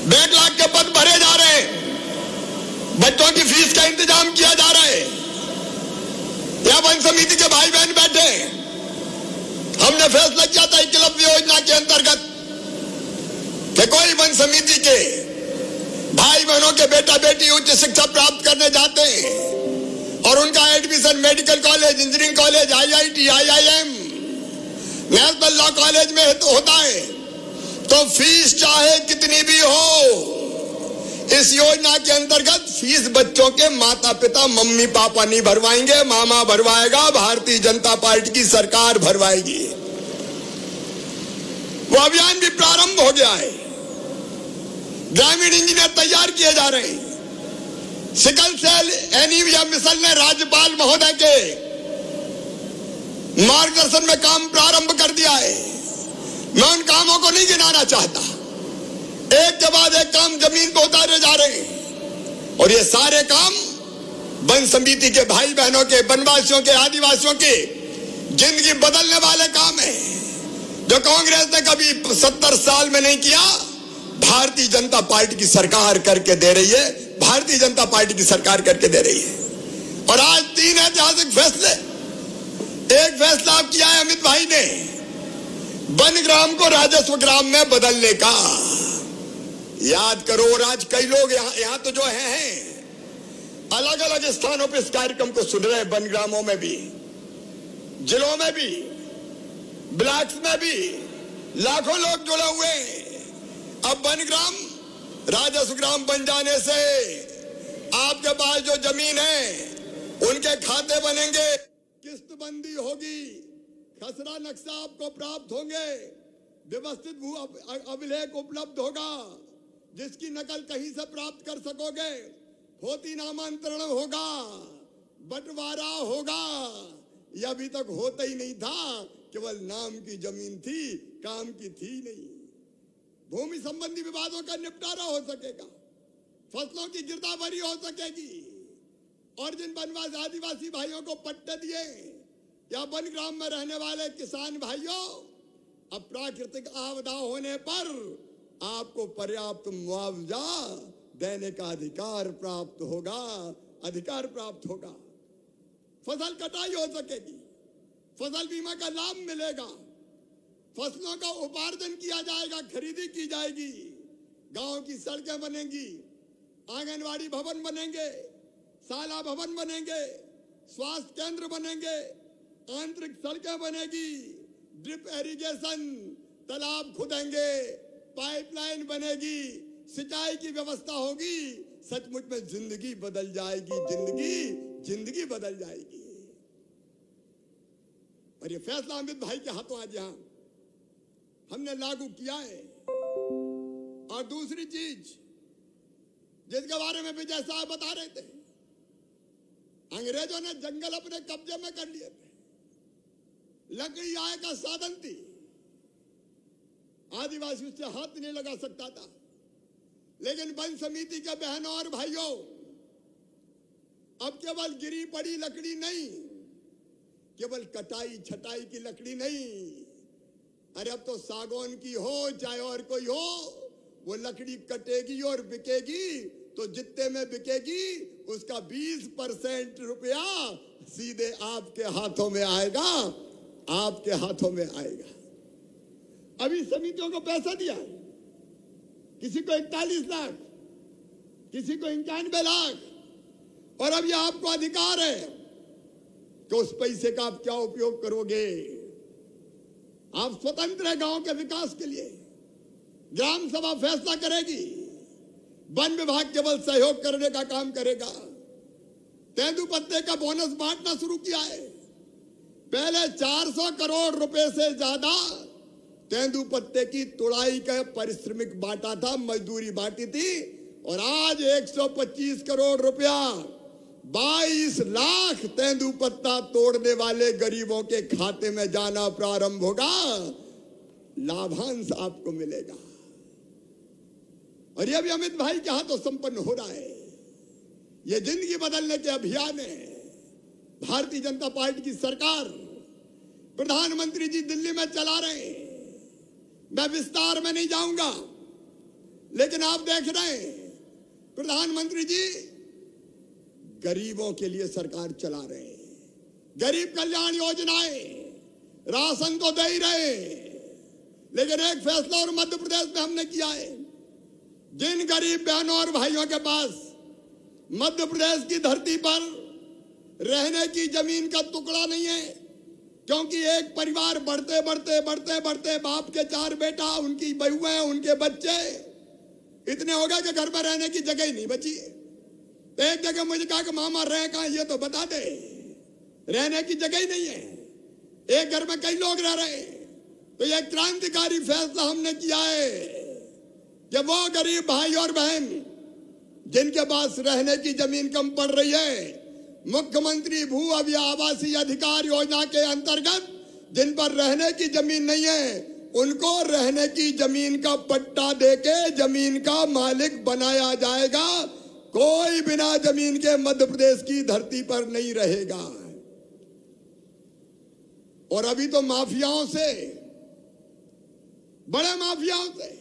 1.5 लाख के पद भरे जा रहे हैं, बच्चों की फीस का इंतजाम किया जा रहा है। यहां वन समिति के भाई बहन बैठे हैं। हमने फैसला किया था एकलव्य योजना के अंतर्गत कि कोई वन समिति के भाई बहनों के बेटा बेटी उच्च शिक्षा प्राप्त करने जाते हैं और उनका admission medical college, engineering college, IIT, IIM, national law college में तो होता है, तो फीस चाहे कितनी भी हो, इस योजना के अंतर्गत फीस बच्चों के माता पिता, मम्मी पापा नहीं भरवाएंगे, मामा भरवाएगा, भारतीय जनता पार्टी की सरकार भरवाएगी। वो अभियान भी प्रारंभ हो गया है। ग्रामीण इंजीनियर तैयार किए जा रहे हैं। सिकल सेल एनीमिया मिशन ने राज्यपाल महोदय के मार्गदर्शन में काम प्रारंभ कर दिया है। मैं उन कामों को नहीं गिनाना चाहता, एक के बाद एक काम जमीन पर उतारे जा रहे हैं और ये सारे काम वन समिति के भाई बहनों के, वनवासियों के, आदिवासियों के जिंदगी बदलने वाले काम है, जो कांग्रेस ने कभी 70 साल में नहीं किया। भारतीय जनता पार्टी की सरकार करके दे रही है, भारतीय जनता पार्टी की सरकार करके दे रही है। और आज 3 ऐतिहासिक फैसले। एक फैसला आप किया है अमित भाई ने, वन ग्राम को राजस्व ग्राम में बदलने का। याद करो, और आज कई लोग यहां तो जो हैं अलग अलग स्थानों पर इस कार्यक्रम को सुन रहे हैं, वन ग्रामों में भी, जिलों में भी, ब्लॉक्स में भी लाखों लोग जुड़े हुए हैं। अब वन ग्राम राजस्व ग्राम बन जाने से आपके पास जो जमीन है उनके खाते बनेंगे, किस्तबंदी होगी, खसरा नक्शा आपको प्राप्त होंगे, व्यवस्थित भू अभिलेख उपलब्ध होगा जिसकी नकल कहीं से प्राप्त कर सकोगे, होती नामांतरण होगा, बंटवारा होगा। यह अभी तक होता ही नहीं था, केवल नाम की जमीन थी, काम की थी नहीं। भूमि संबंधी विवादों का निपटारा हो सकेगा, फसलों की गिरदावरी हो सकेगी और जिन वनवासी आदिवासी भाइयों को पट्टे दिए या वन ग्राम में रहने वाले किसान भाइयों, अब प्राकृतिक आपदा होने पर आपको पर्याप्त मुआवजा देने का अधिकार प्राप्त होगा, अधिकार प्राप्त होगा। फसल कटाई हो सकेगी, फसल बीमा का लाभ मिलेगा, फसलों का उपार्जन किया जाएगा, खरीदी की जाएगी, गांव की सड़कें बनेंगी, आंगनवाड़ी भवन बनेंगे, शाला भवन बनेंगे, स्वास्थ्य केंद्र बनेंगे, आंतरिक सड़कें बनेगी, ड्रिप इरिगेशन, तालाब खुदेंगे, पाइपलाइन बनेगी, सिंचाई की व्यवस्था होगी। सचमुच में जिंदगी बदल जाएगी, जिंदगी बदल जाएगी। और ये फैसला अमित भाई के हाथों आज यहां हमने लागू किया है। और दूसरी चीज जिसके बारे में विजय साहब बता रहे थे, अंग्रेजों ने जंगल अपने कब्जे में कर लिए थे, लकड़ी आय का साधन थी, आदिवासी उससे हाथ नहीं लगा सकता था। लेकिन वन समिति के बहनों और भाइयों, अब केवल गिरी पड़ी लकड़ी नहीं, केवल कटाई छटाई की लकड़ी नहीं, अरे अब तो सागौन की हो चाहे और कोई हो, वो लकड़ी कटेगी और बिकेगी तो जितने में बिकेगी उसका 20% रुपया सीधे आपके हाथों में आएगा, आपके हाथों में आएगा। अभी समितियों को पैसा दिया है, किसी को 41 लाख, किसी को 91 लाख, और अब यह आपको अधिकार है कि उस पैसे का आप क्या उपयोग करोगे। आप स्वतंत्र है गांव के विकास के लिए, ग्राम सभा फैसला करेगी, वन विभाग केवल सहयोग करने का काम करेगा। तेंदुपत्ते का बोनस बांटना शुरू किया है। पहले 400 करोड़ रुपए से ज्यादा तेंदुपत्ते की तुड़ाई का पारिश्रमिक बांटा था, मजदूरी बांटी थी, और आज 125 करोड़ रुपया 22 लाख तेंदुपत्ता तोड़ने वाले गरीबों के खाते में जाना प्रारंभ होगा। लाभांश आपको मिलेगा। और यह भी अमित भाई के हाथों संपन्न हो रहा है। यह जिंदगी बदलने के अभियान है। भारतीय जनता पार्टी की सरकार, प्रधानमंत्री जी दिल्ली में चला रहे हैं। मैं विस्तार में नहीं जाऊंगा, लेकिन आप देख रहे हैं प्रधानमंत्री जी गरीबों के लिए सरकार चला रहे हैं। गरीब कल्याण योजनाएं, राशन तो दे ही रहे, लेकिन एक फैसला और मध्य प्रदेश में हमने किया है। जिन गरीब बहनों और भाइयों के पास मध्य प्रदेश की धरती पर रहने की जमीन का टुकड़ा नहीं है, क्योंकि एक परिवार बढ़ते बढ़ते बढ़ते बढ़ते बाप के 4 बेटा, उनकी बहुएं, उनके बच्चे इतने हो गए कि घर पर रहने की जगह ही नहीं बची। तो एक जगह मुझे कहा कि मामा रहे कहां, ये तो बता दे। रहने की जगह ही नहीं है, एक घर में कई लोग रह रहे हैं। तो यह क्रांतिकारी फैसला हमने किया है कि वो गरीब भाई और बहन जिनके पास रहने की जमीन कम पड़ रही है, मुख्यमंत्री भू आवासीय अधिकार योजना के अंतर्गत जिन पर रहने की जमीन नहीं है, उनको रहने की जमीन का पट्टा देके जमीन का मालिक बनाया जाएगा। कोई बिना जमीन के मध्य प्रदेश की धरती पर नहीं रहेगा। और अभी तो माफियाओं से, बड़े माफियाओं से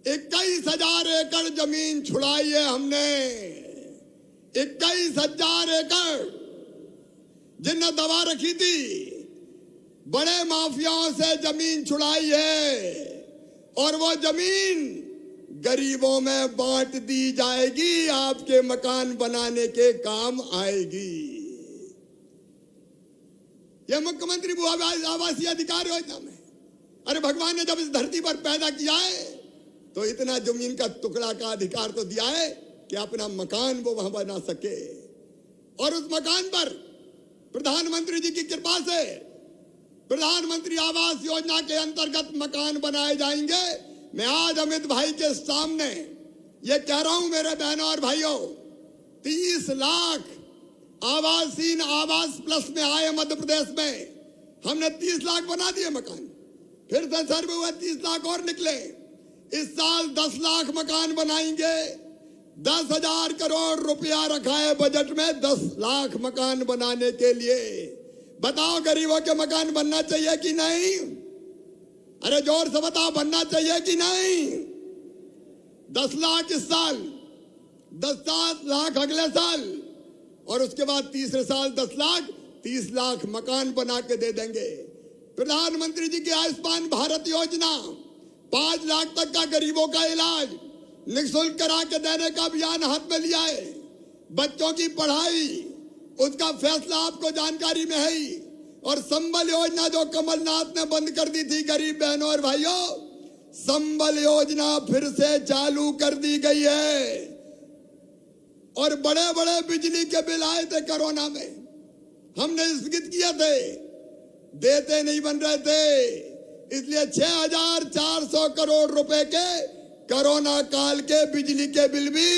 21,000 एकड़ जमीन छुड़ाई है हमने। 21,000 एकड़ जिनने दबा रखी थी, बड़े माफियाओं से जमीन छुड़ाई है, और वो जमीन गरीबों में बांट दी जाएगी, आपके मकान बनाने के काम आएगी। यह मुख्यमंत्री भू आवासीय अधिकार योजना में, अरे भगवान ने जब इस धरती पर पैदा किया है तो इतना जमीन का टुकड़ा का अधिकार तो दिया है कि अपना मकान वो वहां बना सके। और उस मकान पर प्रधानमंत्री जी की कृपा से प्रधानमंत्री आवास योजना के अंतर्गत मकान बनाए जाएंगे। मैं आज अमित भाई के सामने ये कह रहा हूं, मेरे बहनों और भाइयों, 30 लाख आवासीन आवास प्लस में आए मध्य प्रदेश में, हमने 30 लाख बना दिए मकान। फिर से सर्वे हुआ, 30 लाख और निकले। इस साल 10 लाख मकान बनाएंगे। 10,000 करोड़ रुपया रखा है बजट में 10 लाख मकान बनाने के लिए। बताओ गरीबों के मकान बनना चाहिए कि नहीं? अरे जोर से बताओ, बनना चाहिए कि नहीं? 10 लाख इस साल, 10 लाख अगले साल, और उसके बाद तीसरे साल 10 लाख, 30 लाख मकान बना के दे देंगे। प्रधानमंत्री जी की आयुष्मान भारत योजना, 5 लाख तक का गरीबों का इलाज निःशुल्क करा के देने का अभियान हाथ में लिया है। बच्चों की पढ़ाई, उसका फैसला आपको जानकारी में है ही। और संबल योजना जो कमलनाथ ने बंद कर दी थी, गरीब बहनों और भाइयों, संबल योजना फिर से चालू कर दी गई है। और बड़े बड़े बिजली के बिल आए थे कोरोना में, हमने स्थगित किए थे, देते नहीं बन रहे थे, इसलिए 6,400 करोड़ रुपए के कोरोना काल के बिजली के बिल भी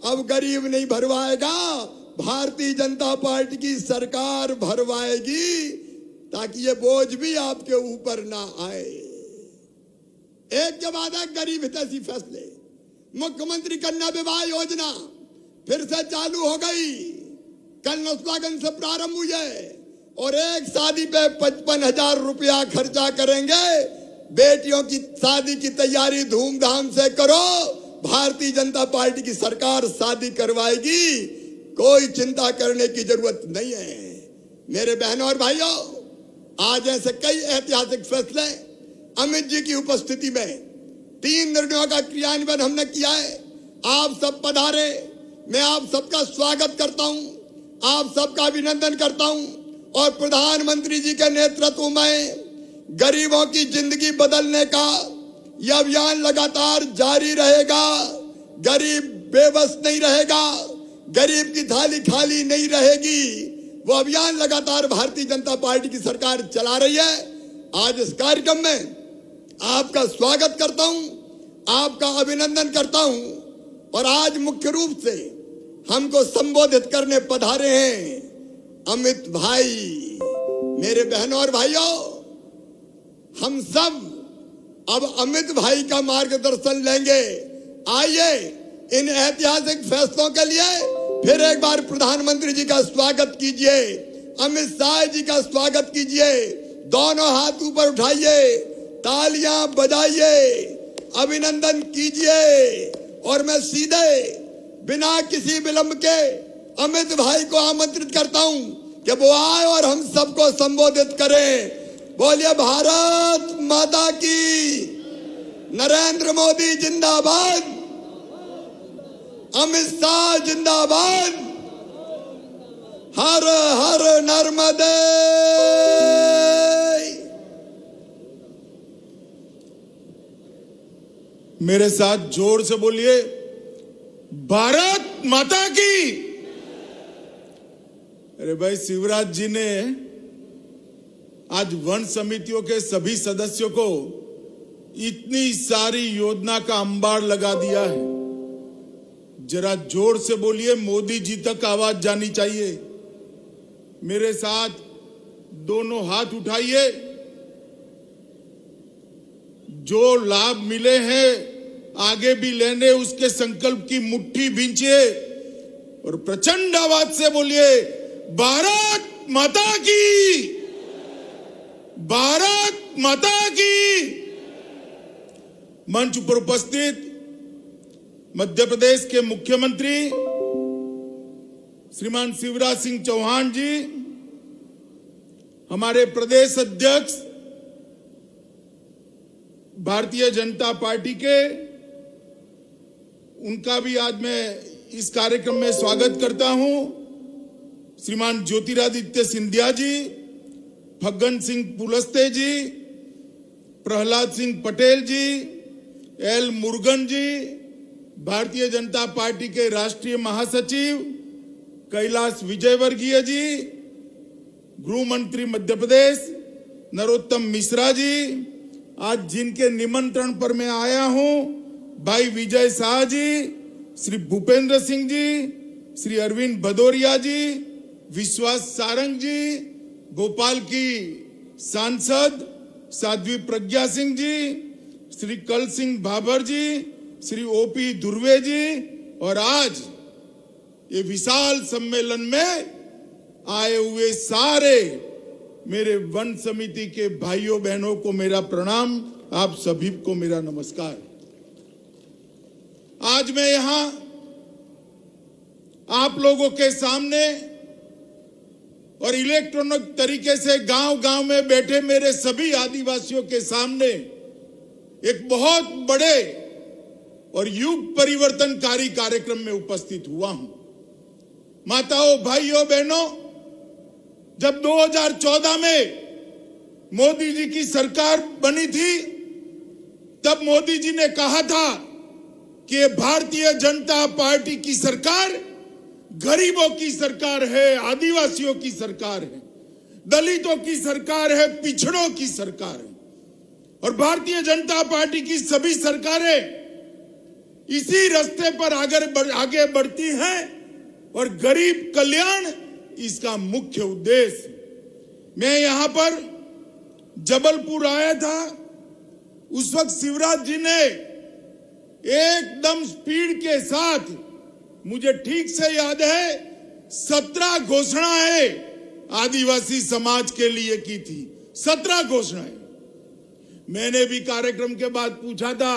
अब गरीब नहीं भरवाएगा, भारतीय जनता पार्टी की सरकार भरवाएगी, ताकि ये बोझ भी आपके ऊपर ना आए। एक के बाद एक गरीब हितैषी फैसले। मुख्यमंत्री कन्या विवाह योजना फिर से चालू हो गई, कल नौसलागंज से प्रारंभ हुई है, और एक शादी पे 55,000 रुपया खर्चा करेंगे। बेटियों की शादी की तैयारी धूमधाम से करो, भारतीय जनता पार्टी की सरकार शादी करवाएगी, कोई चिंता करने की जरूरत नहीं है। मेरे बहनों और भाइयों, आज ऐसे कई ऐतिहासिक फैसले अमित जी की उपस्थिति में 3 निर्णयों का क्रियान्वयन हमने किया है। आप सब पधारे, मैं आप सबका स्वागत करता हूं, आप सबका अभिनंदन करता हूं और प्रधानमंत्री जी के नेतृत्व में गरीबों की जिंदगी बदलने का यह अभियान लगातार जारी रहेगा। गरीब बेबस नहीं रहेगा, गरीब की थाली खाली नहीं रहेगी। वो अभियान लगातार भारतीय जनता पार्टी की सरकार चला रही है। आज इस कार्यक्रम में आपका स्वागत करता हूं, आपका अभिनंदन करता हूं और आज मुख्य रूप से हमको संबोधित करने पधारे हैं अमित भाई। मेरे बहनों और भाइयों, हम सब अब अमित भाई का मार्गदर्शन लेंगे। आइए इन ऐतिहासिक फैसलों के लिए फिर एक बार प्रधानमंत्री जी का स्वागत कीजिए, अमित शाह जी का स्वागत कीजिए। दोनों हाथ ऊपर उठाइए, तालियां बजाइए, अभिनंदन कीजिए और मैं सीधे बिना किसी विलंब के अमित भाई को आमंत्रित करता हूं कि वो आए और हम सबको संबोधित करें। बोलिए भारत माता की, नरेंद्र मोदी जिंदाबाद, अमित शाह जिंदाबाद, हर हर नर्मदे। मेरे साथ जोर से बोलिए, भारत माता की। अरे भाई, शिवराज जी ने आज वन समितियों के सभी सदस्यों को इतनी सारी योजना का अंबार लगा दिया है। जरा जोर से बोलिए, मोदी जी तक आवाज जानी चाहिए। मेरे साथ दोनों हाथ उठाइए। जो लाभ मिले हैं आगे भी लेने, उसके संकल्प की मुट्ठी भींचिए और प्रचंड आवाज से बोलिए, भारत माता की, भारत माता की। मंच पर उपस्थित मध्य प्रदेश के मुख्यमंत्री श्रीमान शिवराज सिंह चौहान जी, हमारे प्रदेश अध्यक्ष भारतीय जनता पार्टी के, उनका भी आज मैं इस कार्यक्रम में स्वागत करता हूं। श्रीमान ज्योतिरादित्य सिंधिया जी, फग्गन सिंह पुलस्ते जी, प्रहलाद सिंह पटेल जी, एल मुरुगन जी, भारतीय जनता पार्टी के राष्ट्रीय महासचिव कैलाश विजयवर्गीय जी, गृह मंत्री मध्य प्रदेश नरोत्तम मिश्रा जी, आज जिनके निमंत्रण पर मैं आया हूं, भाई विजय शाह जी, श्री भूपेंद्र सिंह जी, श्री अरविंद भदौरिया जी, विश्वास सारंग जी, भोपाल की सांसद साध्वी प्रज्ञा सिंह जी, श्री कल सिंह भाभर जी, श्री ओपी धुर्वे जी और आज ये विशाल सम्मेलन में आए हुए सारे मेरे वन समिति के भाइयों बहनों को मेरा प्रणाम, आप सभी को मेरा नमस्कार। आज मैं यहां आप लोगों के सामने और इलेक्ट्रॉनिक तरीके से गांव-गांव में बैठे मेरे सभी आदिवासियों के सामने एक बहुत बड़े और युग परिवर्तनकारी कार्यक्रम में उपस्थित हुआ हूं। माताओं, भाइयों, बहनों, जब 2014 में मोदी जी की सरकार बनी थी, तब मोदी जी ने कहा था कि भारतीय जनता पार्टी की सरकार गरीबों की सरकार है, आदिवासियों की सरकार है, दलितों की सरकार है, पिछड़ों की सरकार है। और भारतीय जनता पार्टी की सभी सरकारें इसी रास्ते पर आगे बढ़ती हैं और गरीब कल्याण इसका मुख्य उद्देश्य। मैं यहां पर जबलपुर आया था, उस वक्त शिवराज जी ने एकदम स्पीड के साथ, मुझे ठीक से याद है, 17 घोषणाएं आदिवासी समाज के लिए की थी। 17 घोषणाएं। मैंने भी कार्यक्रम के बाद पूछा था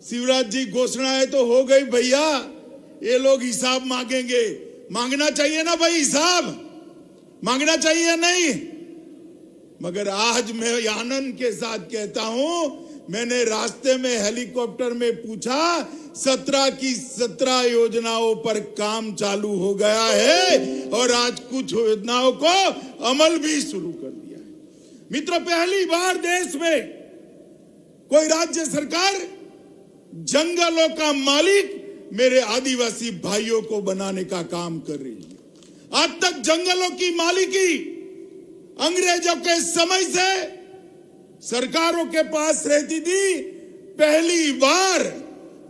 शिवराज जी घोषणाएं तो हो गई भैया, ये लोग हिसाब मांगेंगे। मांगना चाहिए ना भाई, हिसाब मांगना चाहिए नहीं? मगर आज मैं आनंद के साथ कहता हूं, मैंने रास्ते में हेलीकॉप्टर में पूछा, 17 की 17 योजनाओं पर काम चालू हो गया है और आज कुछ योजनाओं को अमल भी शुरू कर दिया है। मित्रों, पहली बार देश में कोई राज्य सरकार जंगलों का मालिक मेरे आदिवासी भाइयों को बनाने का काम कर रही है। आज तक जंगलों की मालिकी अंग्रेजों के समय से सरकारों के पास रहती थी। पहली बार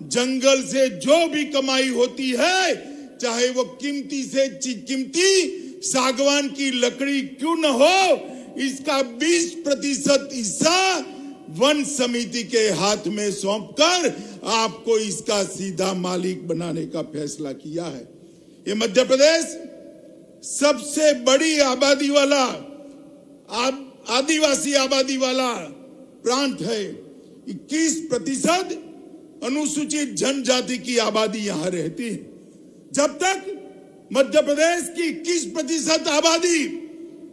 जंगल से जो भी कमाई होती है, चाहे वो कीमती से कीमती सागवान की लकड़ी क्यों न हो, इसका 20% हिस्सा वन समिति के हाथ में सौंपकर आपको इसका सीधा मालिक बनाने का फैसला किया है। ये मध्य प्रदेश सबसे बड़ी आबादी वाला आदिवासी आबादी वाला प्रांत है। 21% अनुसूचित जनजाति की आबादी यहां रहती है। जब तक मध्य प्रदेश की 21% आबादी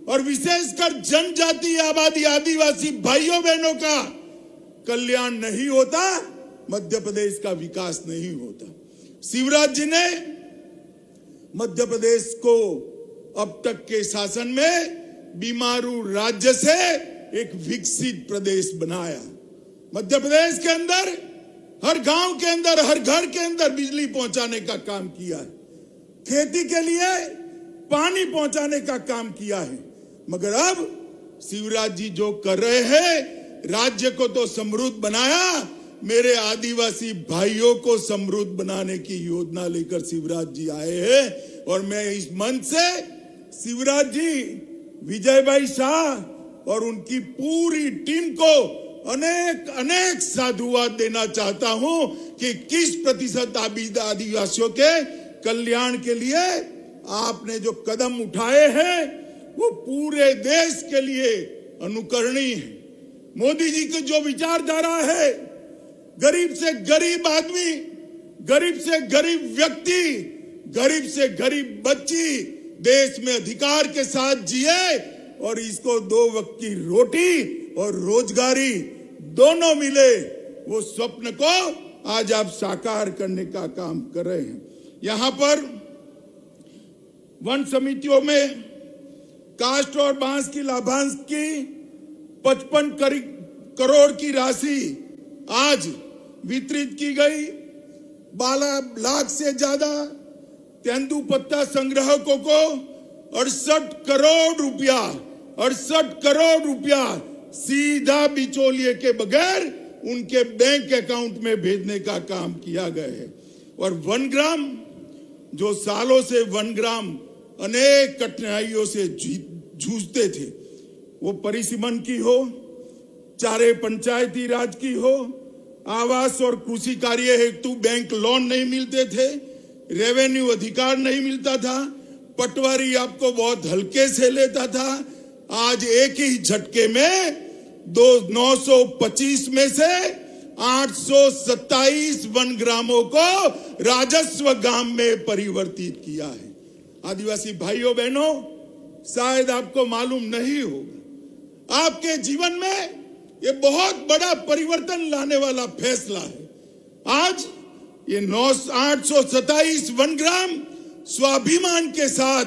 और विशेषकर जनजातीय आबादी आदिवासी भाइयों बहनों का कल्याण नहीं होता, मध्य प्रदेश का विकास नहीं होता। शिवराज जी ने मध्य प्रदेश को अब तक के शासन में बीमारू राज्य से एक विकसित प्रदेश बनाया। मध्य प्रदेश के अंदर हर गांव के अंदर, हर घर के अंदर बिजली पहुंचाने का काम किया है। खेती के लिए पानी पहुंचाने का काम किया है। मगर अब शिवराज जी जो कर रहे हैं, राज्य को तो समृद्ध बनाया, मेरे आदिवासी भाइयों को समृद्ध बनाने की योजना लेकर शिवराज जी आए हैं। और मैं इस मंच से शिवराज जी, विजय भाई शाह और उनकी पूरी टीम को अनेक अनेक साधुवाद देना चाहता हूं कि 21% आदिवासियों के कल्याण के लिए आपने जो कदम उठाए हैं वो पूरे देश के लिए अनुकरणीय है। मोदी जी की जो विचारधारा है, गरीब से गरीब आदमी, गरीब से गरीब व्यक्ति, गरीब से गरीब बच्ची देश में अधिकार के साथ जिए और इसको 2 वक्त की रोटी और रोजगारी दोनों मिले, वो स्वप्न को आज आप साकार करने का काम कर रहे हैं। यहां पर वन समितियों में काष्ठ और बांस की लाभांश की 55 करोड़ की राशि आज वितरित की गई। 12 लाख से ज्यादा तेंदुपत्ता संग्राहकों को 68 करोड़ रुपया सीधा बिचौलिए के बगैर उनके बैंक अकाउंट में भेजने का काम किया गया है। और वनग्राम, जो सालों से वनग्राम अनेक कठिनाइयों से जूझते थे, वो परिसीमन की हो, चाहे पंचायती राज की हो, आवास और कृषि कार्य हेतु बैंक लोन नहीं मिलते थे, रेवेन्यू अधिकार नहीं मिलता था, पटवारी आपको बहुत हल्के से लेता था। आज एक ही झटके में 925 में से 827 वन ग्रामों को राजस्व ग्राम में परिवर्तित किया है। आदिवासी भाइयों बहनों, शायद आपको मालूम नहीं होगा, आपके जीवन में ये बहुत बड़ा परिवर्तन लाने वाला फैसला है। आज ये 827 वन ग्राम स्वाभिमान के साथ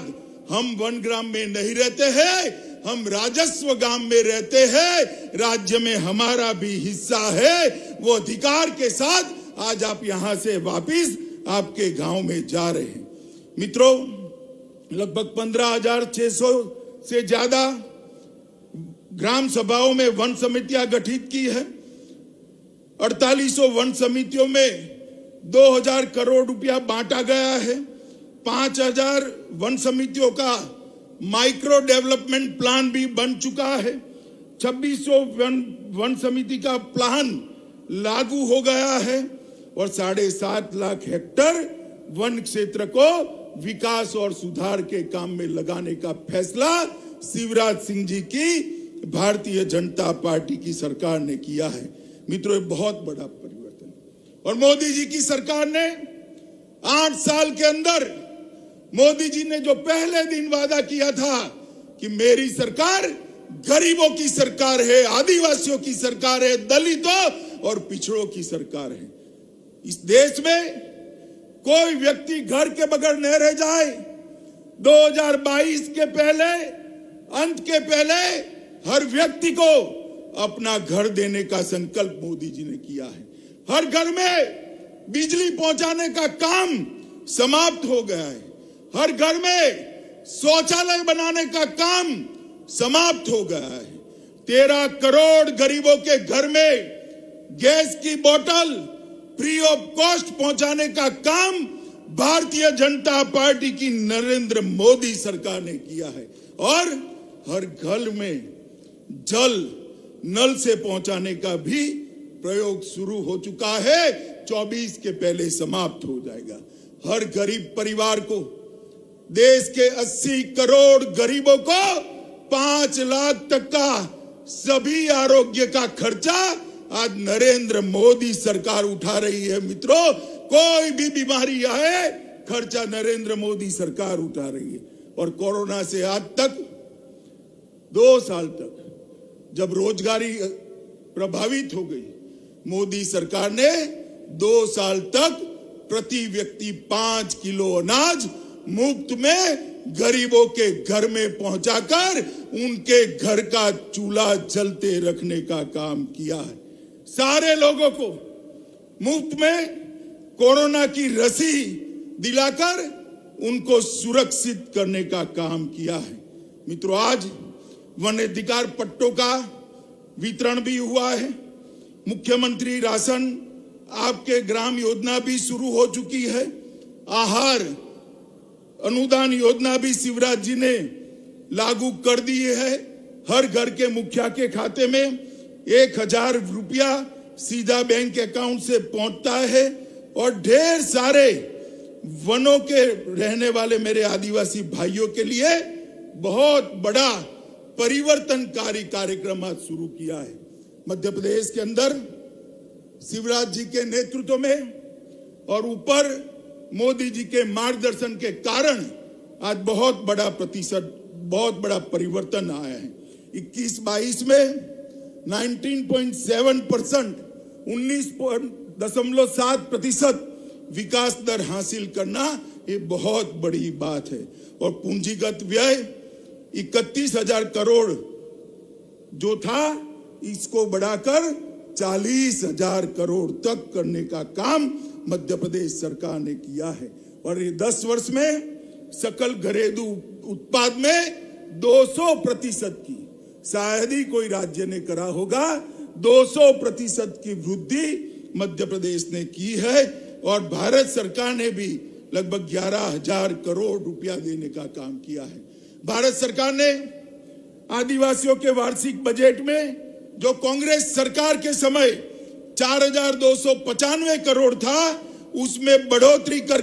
हम वन ग्राम में नहीं रहते हैं, हम राजस्व ग्राम में रहते हैं। राज्य में हमारा भी हिस्सा है। वो अधिकार के साथ आज आप यहां से वापिस आपके गांव में जा रहे हैं। मित्रों, लगभग 15,600 से ज्यादा ग्राम सभाओं में वन समितियां गठित की है। 4800 वन समितियों में 2000 करोड़ रुपया बांटा गया है। 5000 वन समितियों का माइक्रो डेवलपमेंट प्लान भी बन चुका है। 2600 वन समिति का प्लान लागू हो गया है और 7.5 लाख हेक्टेयर वन क्षेत्र को विकास और सुधार के काम में लगाने का फैसला शिवराज सिंह जी की भारतीय जनता पार्टी की सरकार ने किया है। मित्रों, ये बहुत बड़ा परिवर्तन। और मोदी जी की सरकार ने 8 साल के अंदर मोदी जी ने जो पहले दिन वादा किया था कि मेरी सरकार गरीबों की सरकार है, आदिवासियों की सरकार है, दलितों और पिछड़ों की सरकार है। इस देश में कोई व्यक्ति घर के बगैर न रह जाए। 2022 के पहले, अंत के पहले हर व्यक्ति को अपना घर देने का संकल्प मोदी जी ने किया है। हर घर में बिजली पहुंचाने का काम समाप्त हो गया है। हर घर में शौचालय बनाने का काम समाप्त हो गया है। 13 करोड़ गरीबों के घर में गैस की बोतल फ्री ऑफ कॉस्ट पहुंचाने का काम भारतीय जनता पार्टी की नरेंद्र मोदी सरकार ने किया है। और हर घर में जल नल से पहुंचाने का भी प्रयोग शुरू हो चुका है। 24 के पहले समाप्त हो जाएगा। हर गरीब परिवार को, देश के 80 करोड़ गरीबों को 5 लाख तक का सभी आरोग्य का खर्चा आज नरेंद्र मोदी सरकार उठा रही है। मित्रों, कोई भी बीमारी आए, खर्चा नरेंद्र मोदी सरकार उठा रही है। और कोरोना से आज तक 2 साल तक जब रोजगारी प्रभावित हो गई, मोदी सरकार ने 2 साल तक प्रति व्यक्ति 5 किलो अनाज मुफ्त में गरीबों के घर में पहुंचाकर उनके घर का चूल्हा जलते रखने का काम किया है। सारे लोगों को मुफ्त में कोरोना की रसी दिलाकर उनको सुरक्षित करने का काम किया है। मित्रों, आज वन अधिकार पट्टों का वितरण भी हुआ है। मुख्यमंत्री राशन आपके ग्राम योजना भी शुरू हो चुकी है। आहार अनुदान योजना भी शिवराज जी ने लागू कर दी है। हर घर के मुखिया के खाते में 1000 रुपया सीधा बैंक अकाउंट से पहुंचता है। और ढेर सारे वनों के रहने वाले मेरे आदिवासी भाइयों के लिए बहुत बड़ा परिवर्तनकारी कार्यक्रम आज शुरू किया है। मध्य प्रदेश के अंदर शिवराज जी के नेतृत्व में और ऊपर मोदी जी के मार्गदर्शन के कारण आज बहुत बड़ा परिवर्तन आया है। 21-22 में 19.7%, 19.7% विकास दर हासिल करना ये बहुत बड़ी बात है। और पूंजीगत व्यय 31,000 करोड़ जो था, इसको बढ़ाकर 40,000 करोड़ तक करने का काम मध्य प्रदेश सरकार ने किया है। और ये 10 वर्ष में सकल घरेलू उत्पाद में 200% की, शायद ही कोई राज्य ने करा होगा, 200% की वृद्धि मध्य प्रदेश ने की है। और भारत सरकार ने भी लगभग 11,000 करोड़ रुपया देने का काम किया है। भारत सरकार ने आदिवासियों के वार्षिक बजट में जो कांग्रेस सरकार के समय 4,295 करोड़ था, उसमें बढ़ोतरी कर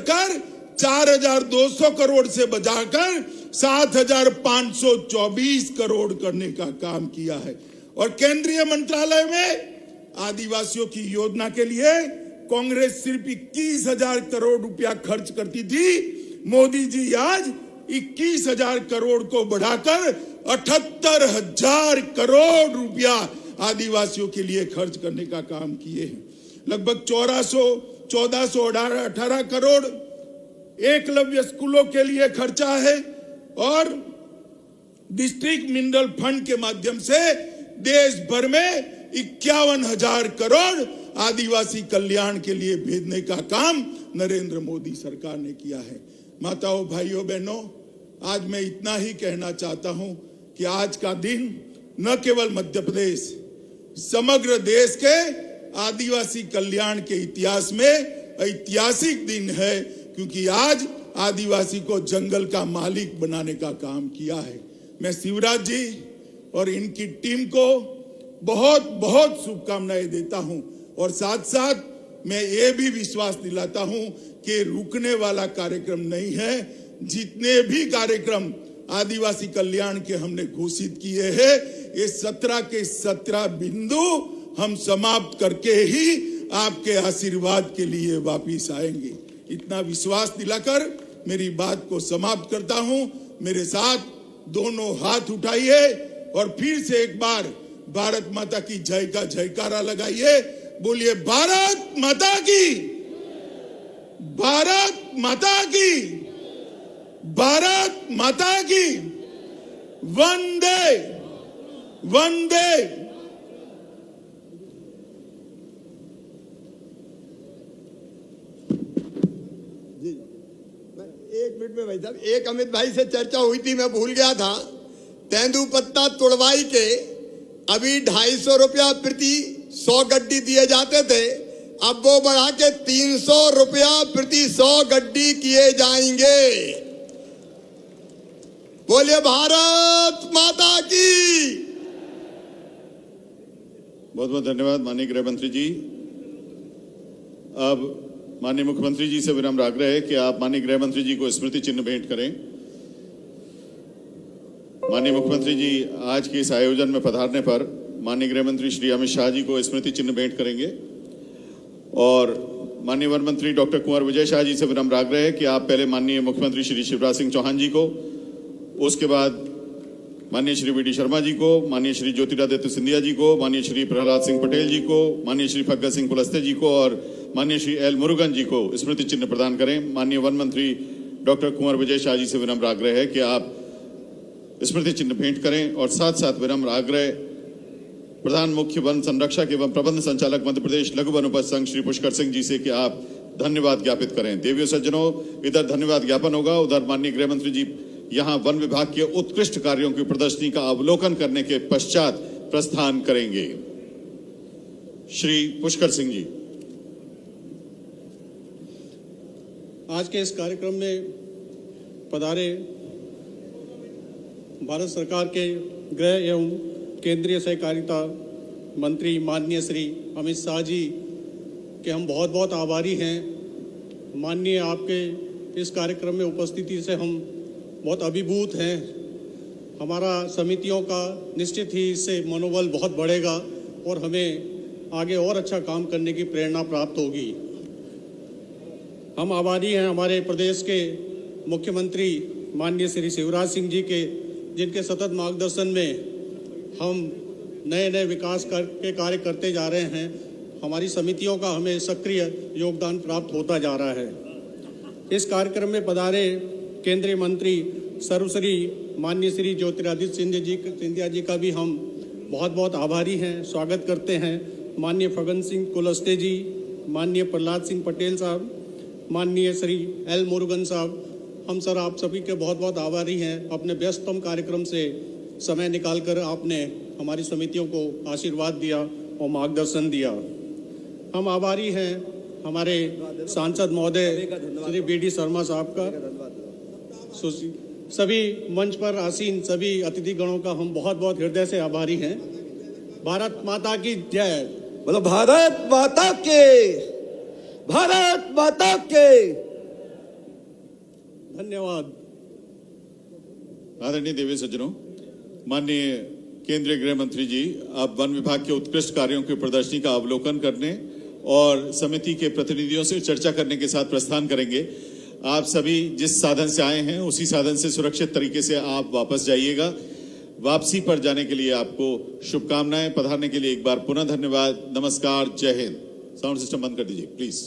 4,200 करोड़ से बढ़ाकर 7,524 करोड़ करने का काम किया है। और केंद्रीय मंत्रालय में आदिवासियों की योजना के लिए कांग्रेस सिर्फ 21,000 करोड़ रुपया खर्च करती थी। मोदी जी आज 21,000 करोड़ को बढ़ाकर 78,000 करोड़ रुपया आदिवासियों के लिए खर्च करने का काम किए हैं। लगभग 1418 करोड़ एकलव्य स्कूलों के लिए खर्चा है। और डिस्ट्रिक्ट मिनरल फंड के माध्यम से देश भर में 51,000 करोड़ आदिवासी कल्याण के लिए भेजने का काम नरेंद्र मोदी सरकार ने किया है। माताओं, भाइयों, बहनों, आज मैं इतना ही कहना चाहता हूं कि आज का दिन न केवल मध्य प्रदेश, समग्र देश के आदिवासी कल्याण के इतिहास में ऐतिहासिक दिन है, क्योंकि आज आदिवासी को जंगल का मालिक बनाने का काम किया है। मैं शिवराज जी और इनकी टीम को बहुत बहुत शुभकामनाएं देता हूं। और साथ साथ मैं ये भी विश्वास दिलाता हूं कि रुकने वाला कार्यक्रम नहीं है। जितने भी कार्यक्रम आदिवासी कल्याण के हमने घोषित किए हैं, ये 17 के 17 बिंदु हम समाप्त करके ही आपके आशीर्वाद के लिए वापिस आएंगे। इतना विश्वास दिलाकर मेरी बात को समाप्त करता हूं। मेरे साथ दोनों हाथ उठाइए और फिर से एक बार भारत माता की जय का जयकारा लगाइए। बोलिए भारत माता की, भारत माता की, भारत माता की। वंदे वंदे। एक मिनट में भाई साहब, एक अमित भाई से चर्चा हुई थी, मैं भूल गया था। तेंदुपत्ता तुड़वाई के अभी 250 रुपया प्रति 100 गड्डी दिए जाते थे, अब वो बढ़ा के 300 रुपया प्रति 100 गड्डी किए जाएंगे। बोलिए भारत माता की। बहुत बहुत धन्यवाद माननीय गृह मंत्री जी। अब माननीय मुख्यमंत्री जी से विनम्र आग्रह है कि आप माननीय गृह मंत्री जी को स्मृति चिन्ह भेंट करें। माननीय मुख्यमंत्री जी आज के इस आयोजन में पधारने पर माननीय गृह मंत्री श्री अमित शाह जी को स्मृति चिन्ह भेंट करेंगे और माननीय वन मंत्री डॉक्टर कुंवर विजय शाह जी से विनम्र आग्रह है कि आप पहले माननीय मुख्यमंत्री श्री शिवराज सिंह चौहान जी को, उसके बाद माननीय श्री वी डी शर्मा जी को, माननीय श्री ज्योतिरादित्य सिंधिया जी को, माननीय श्री प्रहलाद सिंह पटेल जी को, माननीय श्री फग्गन सिंह कुलस्ते जी को और माननीय श्री एल मुरुगन जी को स्मृति चिन्ह प्रदान करें। माननीय वन मंत्री डॉक्टर कुंवर विजय शाह जी से विनम्र आग्रह है कि आप स्मृति चिन्ह भेंट करें और साथ साथ विनम्र आग्रह प्रधान मुख्य वन संरक्षक एवं प्रबंध संचालक मध्य प्रदेश लघु वनोपज संघ श्री पुष्कर सिंह जी से कि आप धन्यवाद ज्ञापित करें। देवियों सज्जनों, इधर धन्यवाद ज्ञापन होगा, उधर माननीय गृह मंत्री जी यहां वन विभाग के उत्कृष्ट कार्यों की प्रदर्शनी का अवलोकन करने के पश्चात प्रस्थान करेंगे। श्री पुष्कर सिंह जी। आज के इस कार्यक्रम में पधारे भारत सरकार के गृह एवं केंद्रीय सहकारिता मंत्री माननीय श्री अमित शाह जी के हम बहुत बहुत आभारी हैं। माननीय आपके इस कार्यक्रम में उपस्थिति से हम बहुत अभिभूत हैं। हमारा समितियों का निश्चित ही इससे मनोबल बहुत बढ़ेगा और हमें आगे और अच्छा काम करने की प्रेरणा प्राप्त होगी। हम आभारी हैं हमारे प्रदेश के मुख्यमंत्री माननीय श्री शिवराज सिंह जी के, जिनके सतत मार्गदर्शन में हम नए नए विकास के कार्य करते जा रहे हैं। हमारी समितियों का हमें सक्रिय योगदान प्राप्त होता जा रहा है। इस कार्यक्रम में पधारे केंद्रीय मंत्री सर्वश्री माननीय श्री ज्योतिरादित्य सिंधिया जी का भी हम बहुत बहुत आभारी हैं, स्वागत करते हैं। माननीय फग्गन सिंह कुलस्ते जी, माननीय प्रहलाद सिंह पटेल साहब, माननीय श्री एल मुरुगन साहब, हम सर आप सभी के बहुत बहुत आभारी हैं। अपने व्यस्ततम कार्यक्रम से समय निकालकर आपने हमारी समितियों को आशीर्वाद दिया और मार्गदर्शन दिया। हम आभारी हैं हमारे सांसद महोदय श्री बी डी शर्मा साहब का, सभी मंच पर आसीन सभी अतिथिगणों का हम बहुत बहुत हृदय से आभारी हैं। भारत माता की जय। बोलो भारत माता के, भारत माता के। धन्यवाद। आदरणीय देवी सज्जनों, माननीय केंद्रीय गृह मंत्री जी आप वन विभाग के उत्कृष्ट कार्यों की प्रदर्शनी का अवलोकन करने और समिति के प्रतिनिधियों से चर्चा करने के साथ प्रस्थान करेंगे। आप सभी जिस साधन से आए हैं उसी साधन से सुरक्षित तरीके से आप वापस जाइएगा। वापसी पर जाने के लिए आपको शुभकामनाएं। पधारने के लिए एक बार पुनः धन्यवाद। नमस्कार, जय हिंद। साउंड सिस्टम बंद कर दीजिए प्लीज।